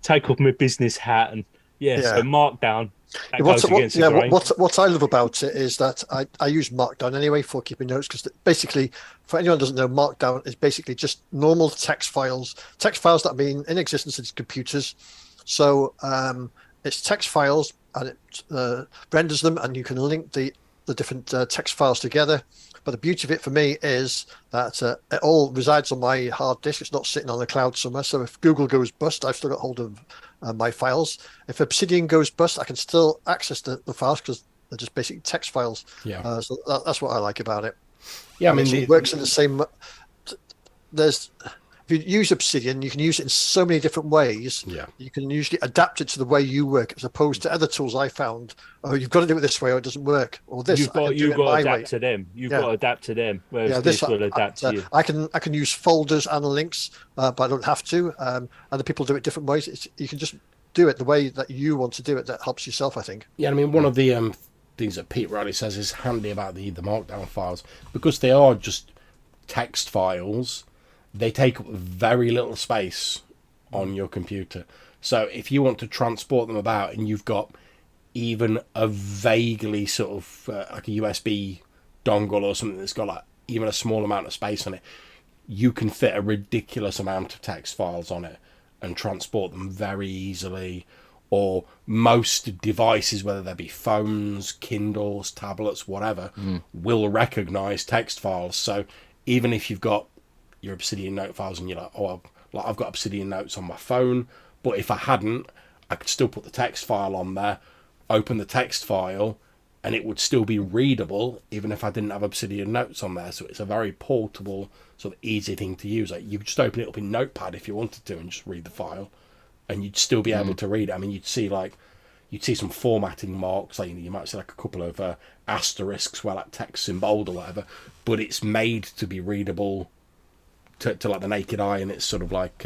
S3: Take off my business hat and so Markdown.
S2: What I love about it is that I use Markdown anyway for keeping notes, because basically, for anyone who doesn't know, Markdown is basically just normal text files that have been in existence in computers. So it's text files, and it renders them, and you can link the different text files together. But the beauty of it for me is that it all resides on my hard disk. It's not sitting on the cloud somewhere. So if Google goes bust, I've still got hold of my files. If Obsidian goes bust, I can still access the files because they're just basic text files. So that's what I like about it.
S1: I mean,
S2: it works in the same. If you use Obsidian, you can use it in so many different ways. You can usually adapt it to the way you work, as opposed to other tools I found. Oh, you've got to do it this way, or it doesn't work. Or this,
S3: you've got to adapt to them. You've got to adapt to them. Whereas this will adapt to you.
S2: I can use folders and links, but I don't have to. Other people do it different ways. You can just do it the way that you want to do it. That helps yourself, I think.
S1: I mean, one of the things that Pete Riley says is handy about the Markdown files, because they are just text files. They take up very little space on your computer. So if you want to transport them about, and you've got even a vaguely sort of like a USB dongle or something that's got like even a small amount of space on it, you can fit a ridiculous amount of text files on it and transport them very easily. Or most devices, whether they be phones, Kindles, tablets, whatever, will recognize text files. So even if you've got your Obsidian note files and you're like, I've got Obsidian notes on my phone, but if I hadn't, I could still put the text file on there, open the text file, and it would still be readable even if I didn't have Obsidian notes on there. So it's a very portable, sort of easy thing to use. Like, you could just open it up in Notepad if you wanted to and just read the file, and you'd still be able to read it. I mean, you'd see some formatting marks, like you might see like a couple of asterisks where like text in bold or whatever, but it's made to be readable to like the naked eye, and it's sort of like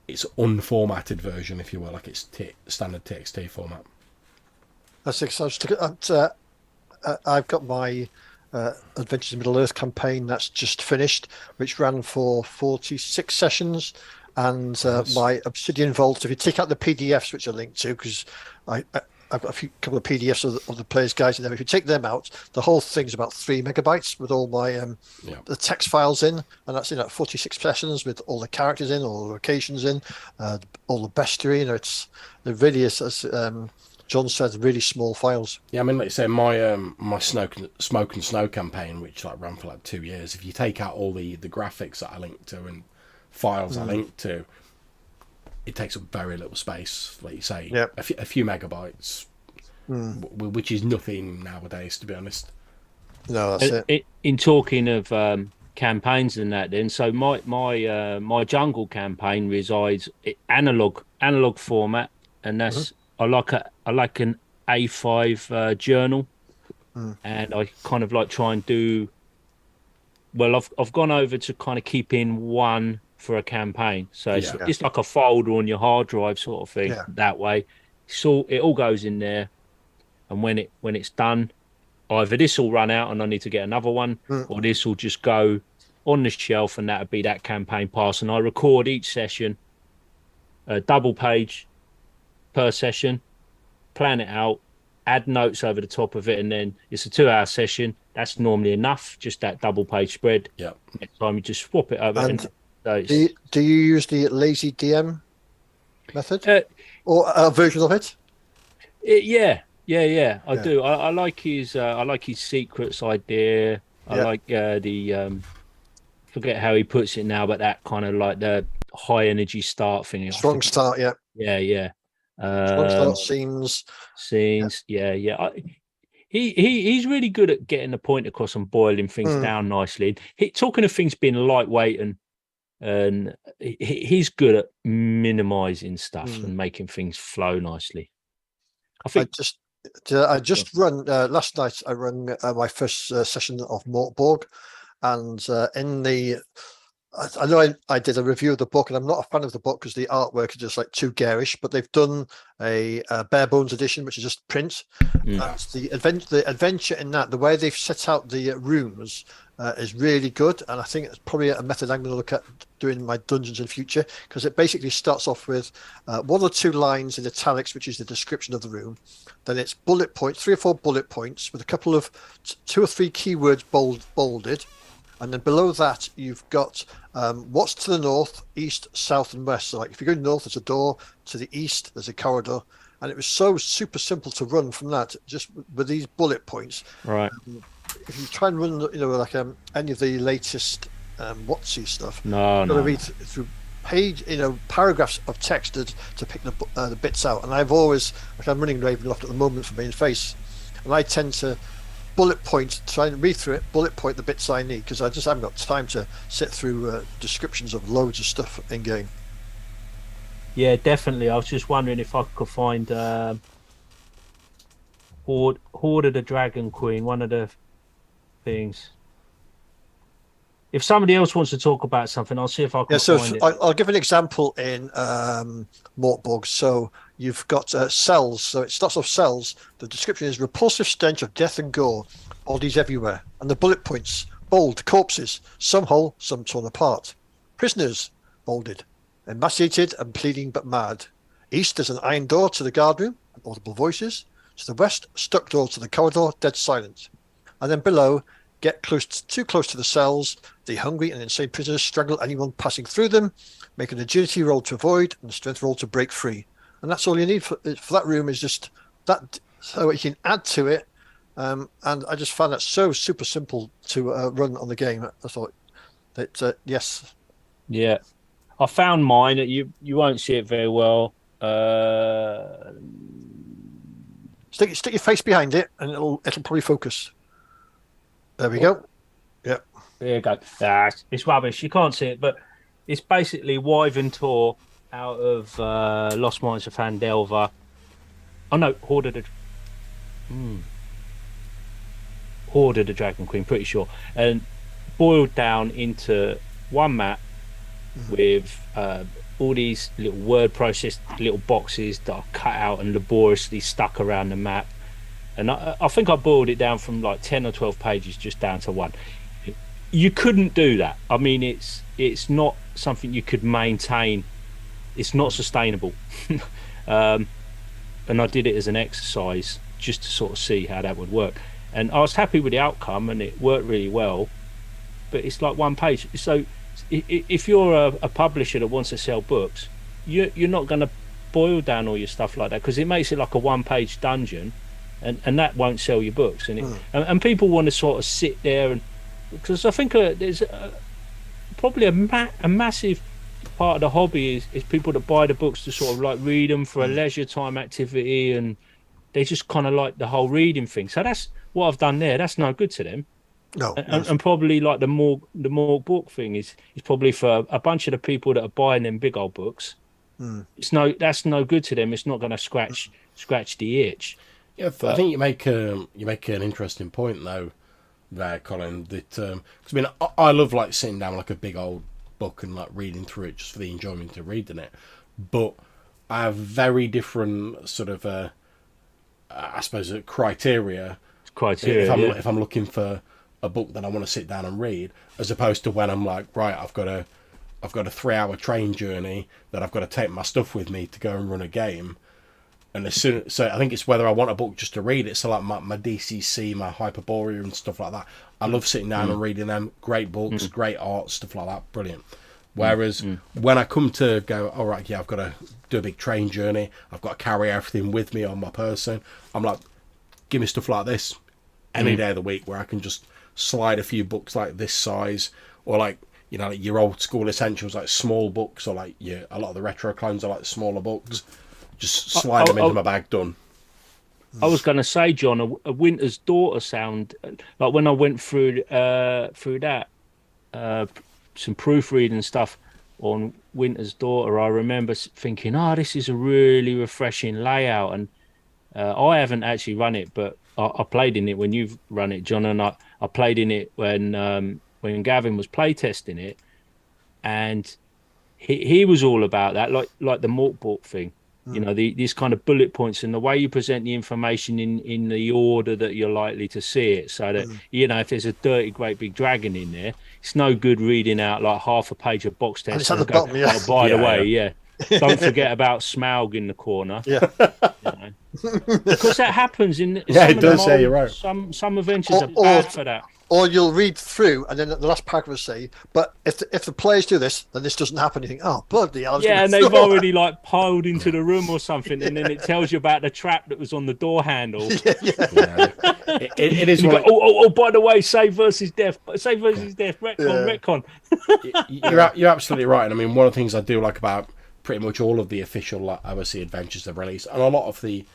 S1: it's unformatted version, if you will, like it's standard TXT format.
S2: That's exciting. I've got my Adventures in Middle Earth campaign that's just finished, which ran for 46 sessions, and my Obsidian Vault, if you take out the PDFs which are linked to, because I've got couple of PDFs of the players' guides in there. If you take them out, the whole thing's about 3 megabytes with all my the text files in, and that's in at 46 sessions with all the characters in, all the locations in, all the bestiary. It really is, as John said, really small files.
S1: I mean, like you say, my my Smoke and Snow campaign, which like ran for like 2 years, if you take out all the graphics that I linked to and files I linked to, it takes up very little space, like you say. A few megabytes, which is nothing nowadays, to be honest.
S2: No, that's it.
S3: In talking of campaigns and that, then, so my jungle campaign resides analog format, and that's I like an A5 journal, and I kind of like try and do. Well, I've gone over to kind of keep in one for a campaign, so it's like a folder on your hard drive sort of thing. That way, so it all goes in there, and when it's done, either this will run out and I need to get another one, or this will just go on the shelf and that'll be that campaign pass. And I record each session, a double page per session, plan it out, add notes over the top of it, and then it's a 2-hour session. That's normally enough, just that double page spread.
S1: Yeah.
S3: Next time you just swap it over.
S2: And do you use the lazy DM method or a version of it?
S3: Yeah. I do. I like his secrets idea. I like the forget how he puts it now, but that kind of like the high energy start thing.
S2: Strong start, yeah.
S3: Strong
S2: start scenes.
S3: He's really good at getting the point across and boiling things down nicely. Talking of things being lightweight and he's good at minimizing stuff and making things flow nicely.
S2: I just run last night. I run my first session of Mortborg, and I know I did a review of the book, and I'm not a fan of the book because the artwork is just like too garish. But they've done a bare bones edition, which is just print. And the adventure in that, the way they've set out the rooms, is really good. And I think it's probably a method I'm going to look at doing my dungeons in future, because it basically starts off with 1 or 2 lines in italics, which is the description of the room. Then it's bullet points, 3 or 4 bullet points with a couple of 2 or 3 keywords bolded. And then below that, you've got what's to the north, east, south, and west. So, like, if you go north, there's a door. To the east, there's a corridor. And it was so super simple to run from that, just with these bullet points.
S3: Right.
S2: If you try and run, like any of the latest WotC stuff,
S3: no.
S2: Read through paragraphs of text to pick the bits out. And I've always, like, I'm running Ravenloft at the moment for Main Face, and I tend to bullet point, try and read through it, bullet point the bits I need, because I just haven't got time to sit through descriptions of loads of stuff in game.
S3: Yeah, definitely. I was just wondering if I could find Horde of the Dragon Queen, one of the things. If somebody else wants to talk about something, I'll see if I can find it.
S2: I'll give an example in Mortborg. So you've got cells. So it starts off cells. The description is repulsive stench of death and gore, bodies everywhere. And the bullet points, bold, corpses, some whole, some torn apart. Prisoners, bolded, emaciated and pleading but mad. East, there's an iron door to the guard room, audible voices. To the west, stuck door to the corridor, dead silent. And then below, get too close to the cells. The hungry and insane prisoners strangle anyone passing through them. Make an agility roll to avoid and a strength roll to break free. And that's all you need for that room, is just that, so you can add to it. And I just found that so super simple to run on the game. I thought that yes.
S3: Yeah, I found mine. You won't see it very well.
S2: Stick your face behind it, and it'll probably focus. There we go. Yep.
S3: There you go. It's rubbish. You can't see it, but it's basically Wyvern Tor out of Lost Mines of Phandelver. Oh no, Horde of the Dragon Queen, pretty sure. And boiled down into one map with all these little word processed little boxes that are cut out and laboriously stuck around the map. And I think I boiled it down from like 10 or 12 pages just down to 1. You couldn't do that. I mean, it's not something you could maintain. It's not sustainable. And I did it as an exercise just to sort of see how that would work. And I was happy with the outcome, and it worked really well. But it's like 1 page. So if you're a publisher that wants to sell books, you're not going to boil down all your stuff like that, because it makes it like a 1-page dungeon. And that won't sell your books, and people want to sort of sit there, and because I think there's probably a massive part of the hobby is people that buy the books to sort of like read them for a leisure time activity, and they just kind of like the whole reading thing. So that's what I've done there. That's no good to them.
S2: No,
S3: and probably like the more book thing is probably for a bunch of the people that are buying them big old books. That's no good to them. It's not going to scratch the itch.
S1: Yeah, I think you make an interesting point though, there, Colin. That cause, I mean, I love like sitting down like a big old book and like reading through it just for the enjoyment of reading it. But I have very different sort of, I suppose, criteria
S3: criteria.
S1: If I'm looking for a book that I want to sit down and read, as opposed to when I'm like, right, I've got a 3-hour train journey that I've got to take my stuff with me to go and run a game. And so I think it's whether I want a book just to read it. So like my DCC, my Hyperborea and stuff like that. I love sitting down and reading them. Great books, great art, stuff like that. Brilliant. Whereas when I come to go, all right, yeah, I've got to do a big train journey. I've got to carry everything with me on my person. I'm like, give me stuff like this any day of the week where I can just slide a few books like this size, or like, you know, like your old school essentials, like small books, or like a lot of the retro clones are like smaller books. Just slide them into my bag, done.
S3: I was going to say, John, a Winter's Daughter sound, like when I went through that, some proofreading stuff on Winter's Daughter, I remember thinking, this is a really refreshing layout. And I haven't actually run it, but I played in it when you've run it, John, and I played in it when Gavin was playtesting it, and he was all about that, like the Mork book thing. You know, these kind of bullet points and the way you present the information in the order that you're likely to see it. So that, you know, if there's a dirty, great big dragon in there, it's no good reading out like half a page of box text.
S2: And it's at the bottom, yeah.
S3: Oh, by the way, don't forget about Smaug in the corner.
S2: Yeah.
S3: You know? Because that happens in
S1: it does. Yeah, you're right.
S3: Some adventures are bad for that.
S2: Or you'll read through, and then the last paragraph will say, "But if the players do this, then this doesn't happen." You think, "Oh, bloody hell!"
S3: Yeah, and they've already like piled into the room or something, and then it tells you about the trap that was on the door handle.
S1: It is.
S3: Like, oh! By the way, save versus death. Save versus death. Retcon.
S1: You're absolutely right. And I mean, one of the things I do like about pretty much all of the official OSC adventures they've released, and a lot of the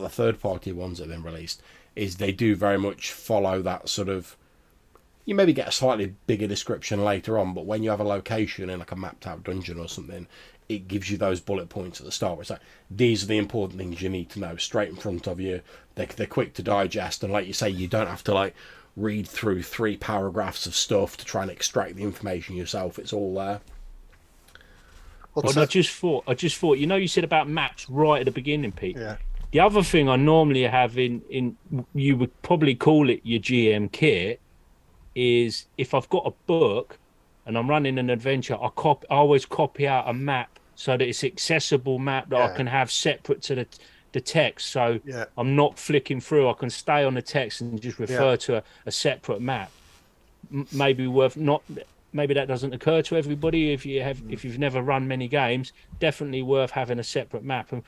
S1: third-party ones that have been released, is they do very much follow that sort of. You maybe get a slightly bigger description later on, but when you have a location in like a mapped out dungeon or something, it gives you those bullet points at the start. Where it's like, these are the important things you need to know straight in front of you. They're quick to digest, and like you say, you don't have to like read through 3 paragraphs of stuff to try and extract the information yourself. It's all there.
S3: Well, I just thought, you know, you said about maps right at the beginning, Pete.
S2: Yeah.
S3: The other thing I normally have in you would probably call it your GM kit, is if I've got a book and I'm running an adventure, I always copy out a map so that it's accessible map that I can have separate to the text. So I'm not flicking through. I can stay on the text and just refer to a separate map. Maybe that doesn't occur to everybody if you've never run many games. Definitely worth having a separate map. And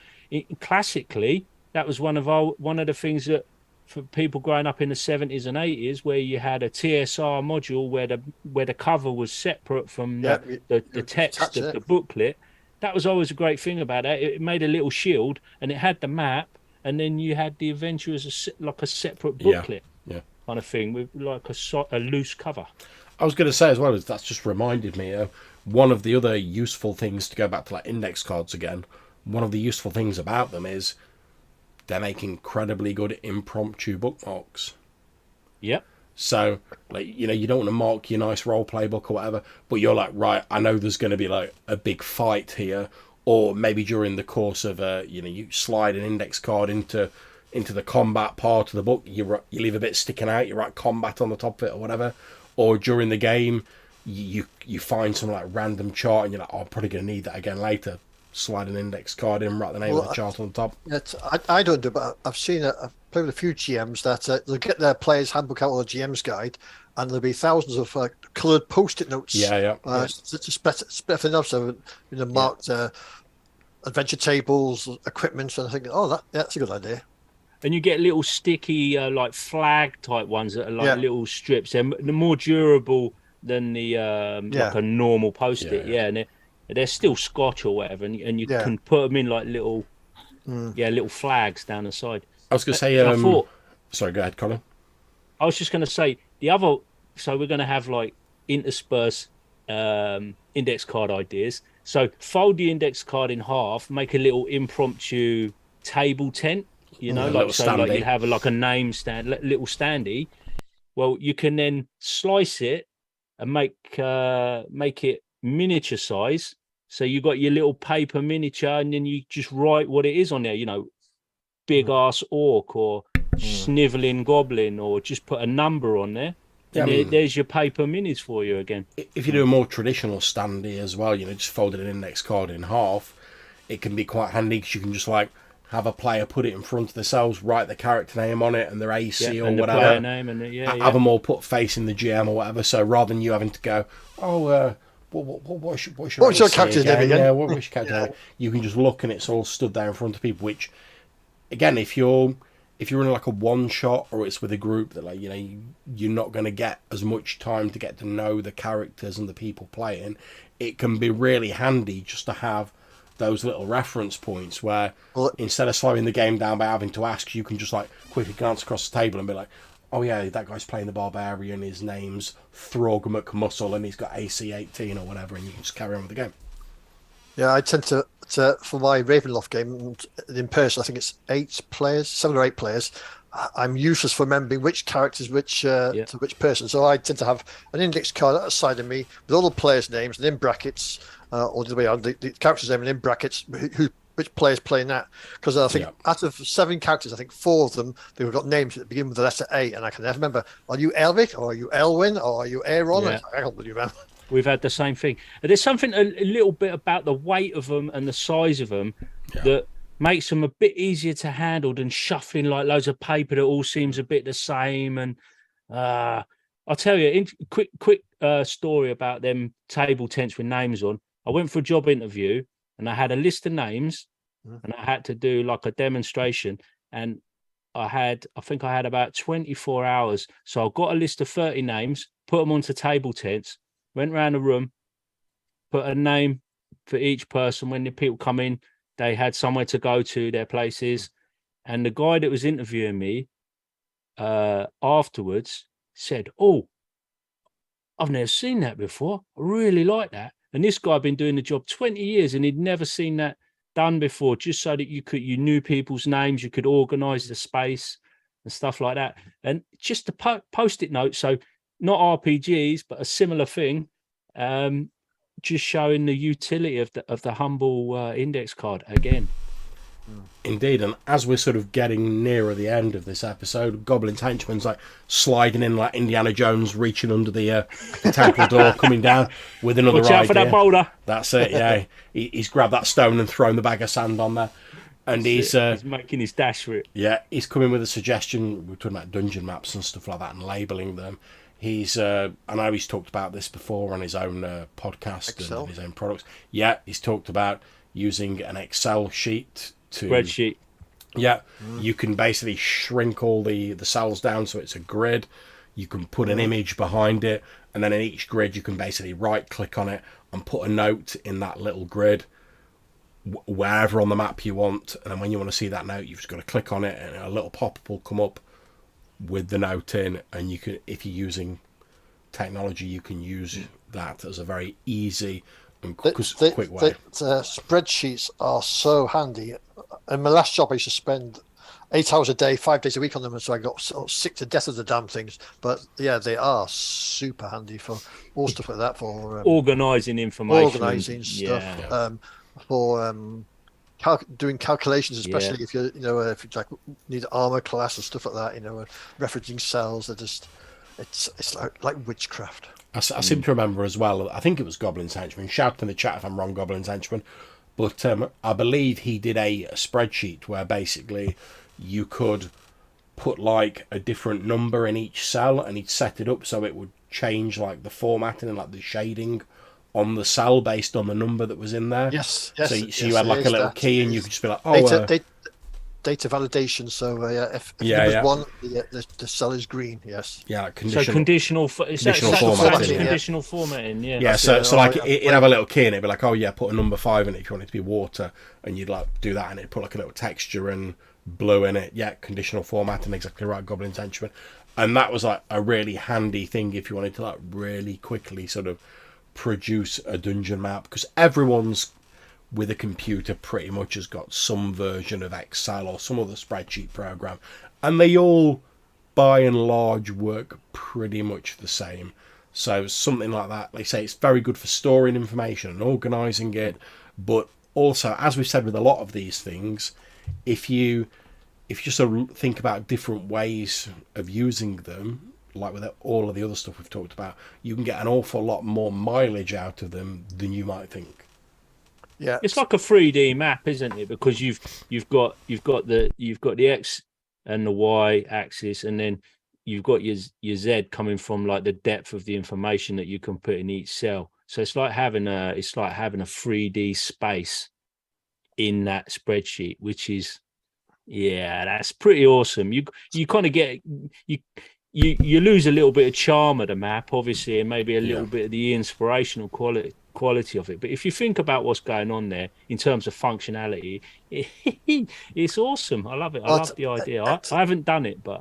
S3: classically, that was one of the things that, for people growing up in the 70s and 80s, where you had a TSR module where the cover was separate from the text of the booklet. That was always a great thing about it. It made a little shield, and it had the map, and then you had the adventure as like a separate booklet kind of thing with like a loose cover.
S1: I was going to say as well, that's just reminded me of one of the other useful things, to go back to like index cards again. One of the useful things about them is they make incredibly good impromptu bookmarks.
S3: Yep.
S1: So, like, you know, you don't want to mark your nice role play book or whatever, but you're like, right, I know there's going to be like a big fight here, or maybe during the course of you slide an index card into the combat part of the book, you leave a bit sticking out, you write combat on the top of it or whatever, or during the game, you find some like random chart and you're like, I'm probably going to need that again later. Slide an index card in, write the name of the chart on the top.
S2: I don't do, but I've played with a few GMs that they'll get their player's handbook out or the GM's guide, and there'll be thousands of coloured post-it notes. To split everything up, so marked adventure tables, equipment, and I think, that's a good idea.
S3: And you get little sticky like flag type ones that are like little strips. They're more durable than the like a normal post-it. And they're still Scotch or whatever, and you can put them in like little flags down the side.
S1: I was going to say, sorry, go ahead, Colin.
S3: I was just going to say so we're going to have like intersperse index card ideas. So fold the index card in half, make a little impromptu table tent, you know, like you have like a name stand, little standy. Well, you can then slice it and make it miniature size. So you got your little paper miniature, and then you just write what it is on there, you know, big ass orc or sniveling goblin, or just put a number on there. And there's your paper minis for you again.
S1: If you do a more traditional standee as well, just folded an index card in half, it can be quite handy because you can just like have a player put it in front of themselves, write the character name on it and their AC or
S3: and
S1: whatever.
S3: The player name and
S1: have them all put facing the GM or whatever. So rather than you having to go, what's your
S2: character's name again?
S1: Yeah, what's your character name? You can just look and it's all stood there in front of people. Which, again, if you're in like a one shot or it's with a group that like you're not going to get as much time to get to know the characters and the people playing, it can be really handy just to have those little reference points where instead of slowing the game down by having to ask, you can just like quickly glance across the table and be like, oh yeah, that guy's playing the barbarian, his name's Throg McMuscle and he's got AC 18 or whatever, and you can just carry on with the game.
S2: Yeah, I tend to for my Ravenloft game in person, I think it's 7 or 8 players. I'm useless for remembering which characters to which person, so I tend to have an index card outside of me with all the players' names and in brackets, or the other way around, the character's name and in brackets which player's playing that. Because I think out of 7 characters, I think 4 of them they've got names that begin with the letter A, and I can never remember. Are you Elric, or are you Elwyn, or are you Aeron? Yeah. I can't really remember.
S3: We've had the same thing. There's something a little bit about the weight of them and the size of them that makes them a bit easier to handle than shuffling like loads of paper that all seems a bit the same. And I'll tell you, quick story about them table tents with names on. I went for a job interview and I had a list of names and I had to do like a demonstration. And I think I had about 24 hours. So I got a list of 30 names, put them onto table tents, went around the room, put a name for each person. When the people come in, they had somewhere to go to, their places. And the guy that was interviewing me afterwards said, oh, I've never seen that before. I really like that. And this guy had been doing the job 20 years and he'd never seen that done before, just so that you knew people's names, you could organize the space and stuff like that. And just a post-it note, so not RPGs, but a similar thing, just showing the utility of the humble index card again.
S1: Indeed, and as we're sort of getting nearer the end of this episode, Goblin's henchman's like sliding in like Indiana Jones, reaching under the temple door, coming down with another idea.
S3: Watch out for that boulder.
S1: That's it, yeah. He's grabbed that stone and thrown the bag of sand on there. And he's
S3: making his dash for it.
S1: Yeah, he's coming with a suggestion. We're talking about dungeon maps and stuff like that and labelling them. I know he's talked about this before on his own podcast
S2: Excel.
S1: and his own products. Yeah, he's talked about using an Excel sheet
S3: spreadsheet.
S1: Yeah, you can basically shrink all the cells down so it's a grid. You can put an image behind it, and then in each grid you can basically right click on it and put a note in that little grid wherever on the map you want. And then when you want to see that note, you've just got to click on it and a little pop-up will come up with the note in, and you can, if you're using technology, you can use that as a very easy and quick way.
S2: Spreadsheets are so handy. In my last job, I used to spend 8 hours a day, 5 days a week on them, and so I got sick to death of the damn things. But yeah, they are super handy for all stuff like that, for
S3: organising information,
S2: organising stuff, for doing calculations, especially if you if you like need armor class and stuff like that. Referencing cells. They're just it's like witchcraft.
S1: I seem to remember as well. I think it was Goblin's Henchman. Shout in the chat if I'm wrong, Goblin's Henchman. But I believe he did a spreadsheet where basically you could put like a different number in each cell, and he'd set it up so it would change like the formatting and like the shading on the cell based on the number that was in there.
S2: Yes.
S1: So you had like a little key, and you could just be like,
S2: data validation. So if it was one, the cell is green. Yes.
S1: Yeah.
S3: Conditional formatting. Conditional formatting. Yeah.
S1: Yeah. So like it'd have a little key, and it'd be like, put a number 5 in it if you want it to be water, and you'd like do that, and it'd put like a little texture and blue in it. Yeah. Conditional formatting. Exactly right. Goblin's Henchman. And that was like a really handy thing if you wanted to like really quickly sort of produce a dungeon map, because everyone's with a computer pretty much has got some version of Excel or some other spreadsheet program, and they all by and large work pretty much the same. So something like that, they say it's very good for storing information and organizing it, but also, as we've said with a lot of these things, if you if you just sort of think about different ways of using them, like with all of the other stuff we've talked about, you can get an awful lot more mileage out of them than you might think.
S3: Yeah, it's like a 3D map, isn't it? Because you've got the X and the Y axis, and then you've got your Z coming from like the depth of the information that you can put in each cell. So it's like having a 3D space in that spreadsheet, which is, yeah, that's pretty awesome. You kind of get you lose a little bit of charm of the map, obviously, and maybe a little bit of the inspirational quality of it. But if you think about what's going on there in terms of functionality, it's awesome. I love it. I love the idea. I haven't done it, but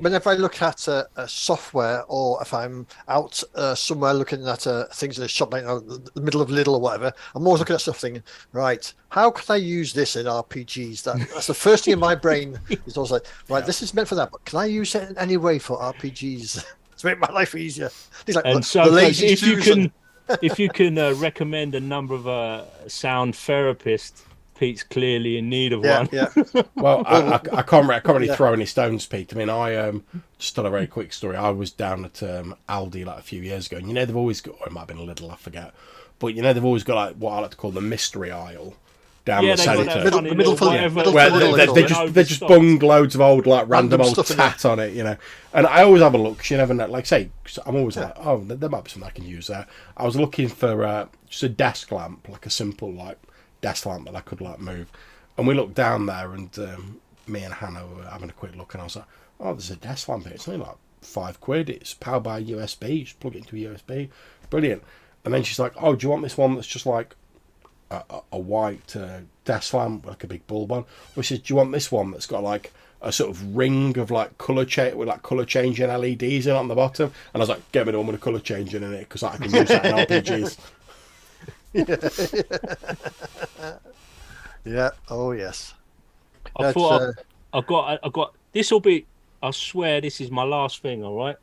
S2: whenever I look at software, or if I'm out somewhere looking at things in a shop, like the middle of Lidl or whatever, I'm always looking at stuff thinking, right, how can I use this in RPGs? That's the first thing in my brain. Is also like, right, this is meant for that, but can I use it in any way for RPGs to make my life easier? He's like,
S3: and so if you can recommend a number of sound therapists, Pete's clearly in need of one.
S2: Yeah.
S1: Well, I can't really throw any stones, Pete. I mean, I just tell a very quick story. I was down at Aldi like a few years ago, and they've always got, or it might have been a Lidl, I forget, but they've always got like what I like to call the mystery aisle down the centre. They just bung loads of old, like, random old tat on it, And I always have a look. You never know. Like, say, I'm always like, oh, there might be something I can use there. I was looking for just a desk lamp, like a simple, like, desk lamp that I could, like, move. And we looked down there, and me and Hannah were having a quick look, and I was like, oh, there's a desk lamp here. It's only like £5. It's powered by USB. You just plug it into a USB. Brilliant. And then she's like, oh, do you want this one that's just like a white desk lamp with like a big bulb on? Or she says, do you want this one that's got like a sort of ring of like colour with like colour changing LEDs in on the bottom? And I was like, get me the one with a colour changing in it, because I can use that in
S2: RPGs. Yeah. Oh yes.
S3: I thought I've got this will be. I swear this is my last thing. All right.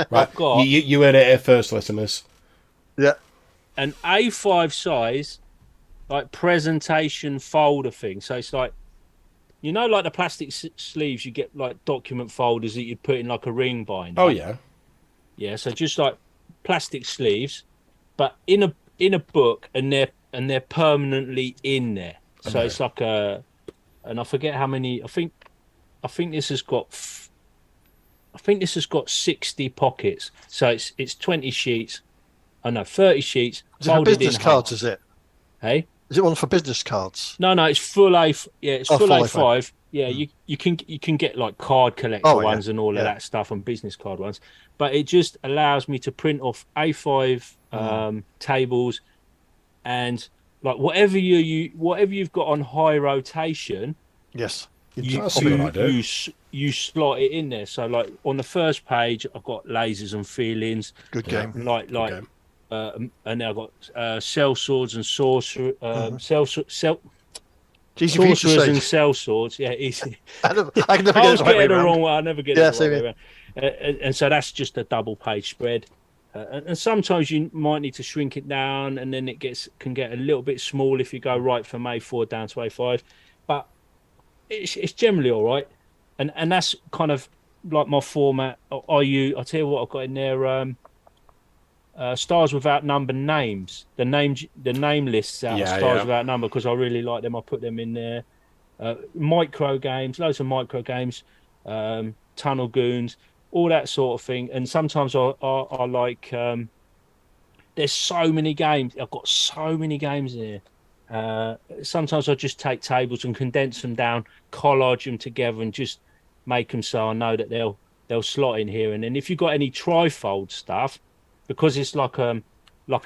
S1: Right. You heard it here first, listeners.
S2: Yeah.
S3: An A5 size, like, presentation folder thing. So it's like, like the plastic sleeves you get, like document folders that you put in like a ring binder.
S1: Oh yeah.
S3: Yeah. So just like plastic sleeves, but in a book, and they're permanently in there. So it's like and I forget how many. I think this has got 60 pockets. So it's 20 sheets. 30 sheets.
S2: Is it for business cards? Is it?
S3: Hey,
S2: is it one for business cards?
S3: No, it's full A. Yeah, it's full A5. Yeah, you can get like card collector ones and all of that stuff, and business card ones. But it just allows me to print off A5 tables, and like whatever you've got on high rotation.
S2: Yes.
S3: You slot it in there. So like on the first page, I've got lasers and feelings.
S2: Good game.
S3: Good game. And then I've got cell swords and sorcerer. Sorcerers and cell swords. Yeah, easy.
S2: I can never get it the
S3: wrong way. I never get it the wrong way. And so that's just a double page spread. And sometimes you might need to shrink it down, and then it can get a little bit small if you go right from A4 down to A5. But it's generally all right. And that's kind of like my format. I'll tell you what I've got in there. Stars Without Number names. The name lists out of Stars Without Number, because I really like them. I put them in there. Micro games, loads of micro games, Tunnel Goons, all that sort of thing. And sometimes I like. There's so many games. I've got so many games in here. Sometimes I just take tables and condense them down, collage them together, and just make them so I know that they'll slot in here. And then if you've got any trifold stuff, because it's like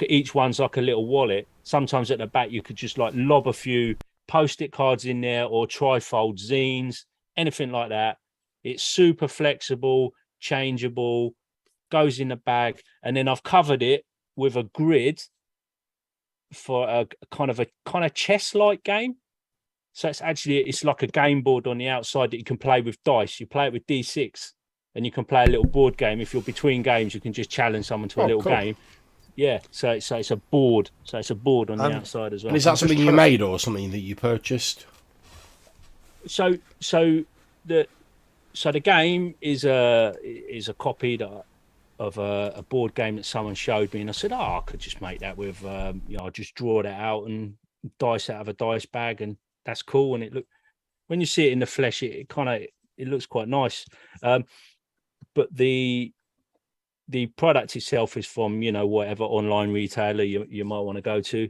S3: each one's like a little wallet, sometimes at the back you could just like lob a few post-it cards in there, or trifold zines, anything like that. It's super flexible, changeable, goes in the bag. And then I've covered it with a grid for a kind of chess-like game. So it's like a game board on the outside that you can play with dice. You play it with D6, and you can play a little board game. If you're between games, you can just challenge someone to a little game. Yeah, so it's a board. So it's a board on the outside as well.
S1: And is that something you made, or something that you purchased?
S3: so the game is a copy of a board game that someone showed me, and I said, I could just make that with I'll just draw that out and dice out of a dice bag, and that's cool. And when you see it in the flesh, it looks quite nice. But the product itself is from whatever online retailer you might want to go to,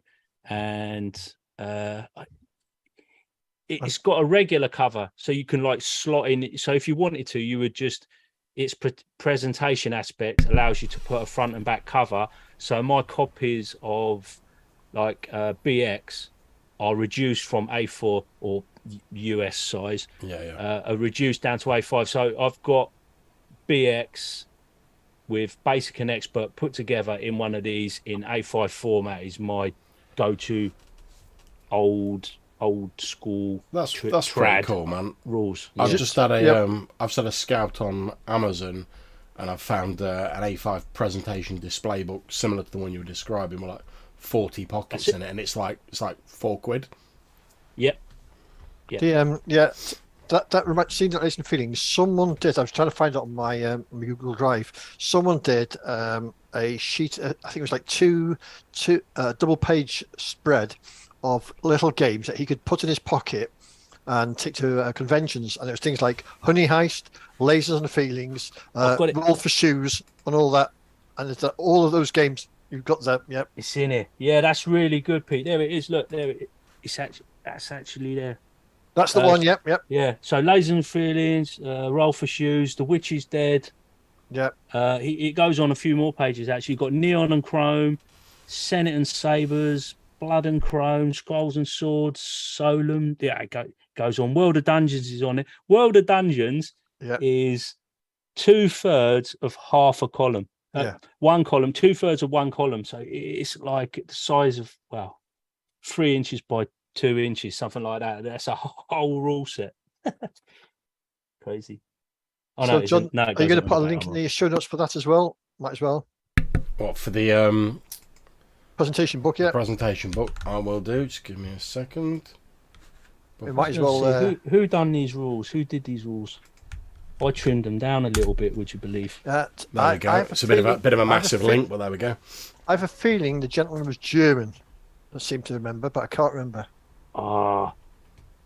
S3: and it's got a regular cover, so you can like slot in. So if you wanted to, you would just, its presentation aspect allows you to put a front and back cover. So my copies of like BX are reduced from A4 or US size, are reduced down to A5. So I've got BX with Basic and Expert put together in one of these in A5 format is my go-to old school.
S1: That's pretty cool, man.
S3: Rules.
S1: I've just had a scout on Amazon, and I've found an A5 presentation display book similar to the one you were describing, with like 40 pockets in it, and it's like £4.
S3: Yep.
S2: That reminds me of feelings. Someone did. I was trying to find it on my Google Drive. Someone did a sheet. I think it was like two double-page spread of little games that he could put in his pocket and take to conventions, and it was things like Honey Heist, Lasers and Feelings, Roll for Shoes, and all that. And it's all of those games. You've got that. Yep,
S3: it's in here. Yeah, that's really good, Pete. There it is. Look, that's actually there.
S2: That's the one. Yep.
S3: Yeah. So Lasers and Feelings, Roll for Shoes, The Witch is Dead.
S2: Yep.
S3: It goes on a few more pages actually. You've got Neon and Chrome, Senate and Sabers, Blood and Chrome, Scrolls and Swords, Solum. Yeah, it goes on. World of Dungeons is on it. World of Dungeons is 2/3 of half a column. One column, 2/3 of one column. So it's like the size of 3 inches by 2 inches, something like that. That's a whole rule set. Crazy.
S2: Oh, so, John, are you going to put a link in the show notes for that as well? Might as well.
S1: What, for the
S2: presentation book? Yeah,
S1: presentation book. I will do. Just give me a second.
S2: We might as well.
S3: Who done these rules? Who did these rules? I trimmed them down a little bit. Would you believe?
S1: There we go. It's a bit of a massive link, but there we go.
S2: I have a feeling the gentleman was German. I seem to remember, but I can't remember. I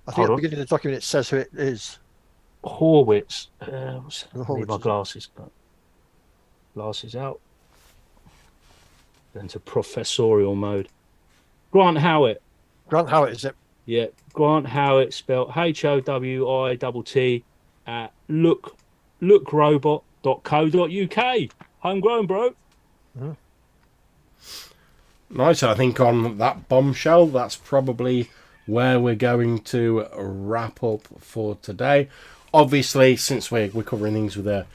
S2: think at the beginning of the document it says who it is.
S3: Horwitz. Need my glasses. Glasses out. Into professorial mode. Grant Howitt.
S2: Grant Howitt, is it?
S3: Yeah. Grant Howitt, spelled HOWITT at lookrobot.co.uk. Homegrown, bro. Mm-hmm.
S1: Nice. I think on that bombshell, that's probably where we're going to wrap up for today. Obviously, since we're covering things with a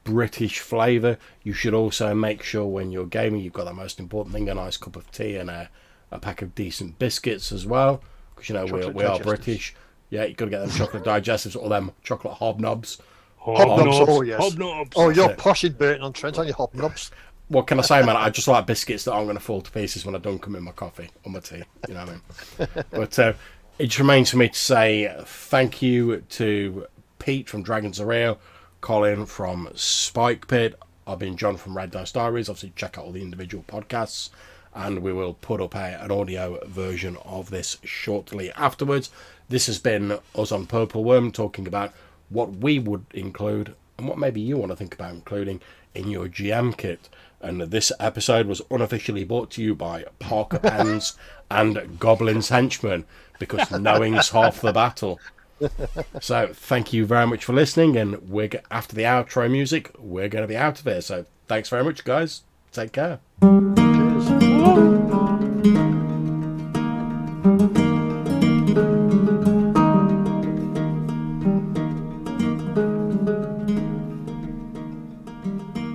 S1: British flavour, you should also make sure when you're gaming you've got the most important thing, a nice cup of tea and a pack of decent biscuits as well, because we are British. Yeah, you've got to get them chocolate digestives or them chocolate hobnobs.
S2: Hobnobs, oh yes.
S3: Hobnobs.
S2: Oh, you're posh in Burton on Trent, aren't you, hobnobs?
S1: What can I say, man? I just like biscuits that aren't going to fall to pieces when I dunk them in my coffee or my tea. You know what I mean? But it just remains for me to say thank you to Pete from Dragons Are Real, Colin from Spike Pit. I've been John from Red Dice Diaries. Obviously, check out all the individual podcasts, and we will put up an audio version of this shortly afterwards. This has been us on Purple Worm, talking about what we would include and what maybe you want to think about including in your GM kit. And this episode was unofficially brought to you by Parker Pens and Goblin's Henchmen, because knowing's half the battle. So thank you very much for listening, and after the outro music, we're going to be out of here. So thanks very much, guys. Take care.
S2: Cheers.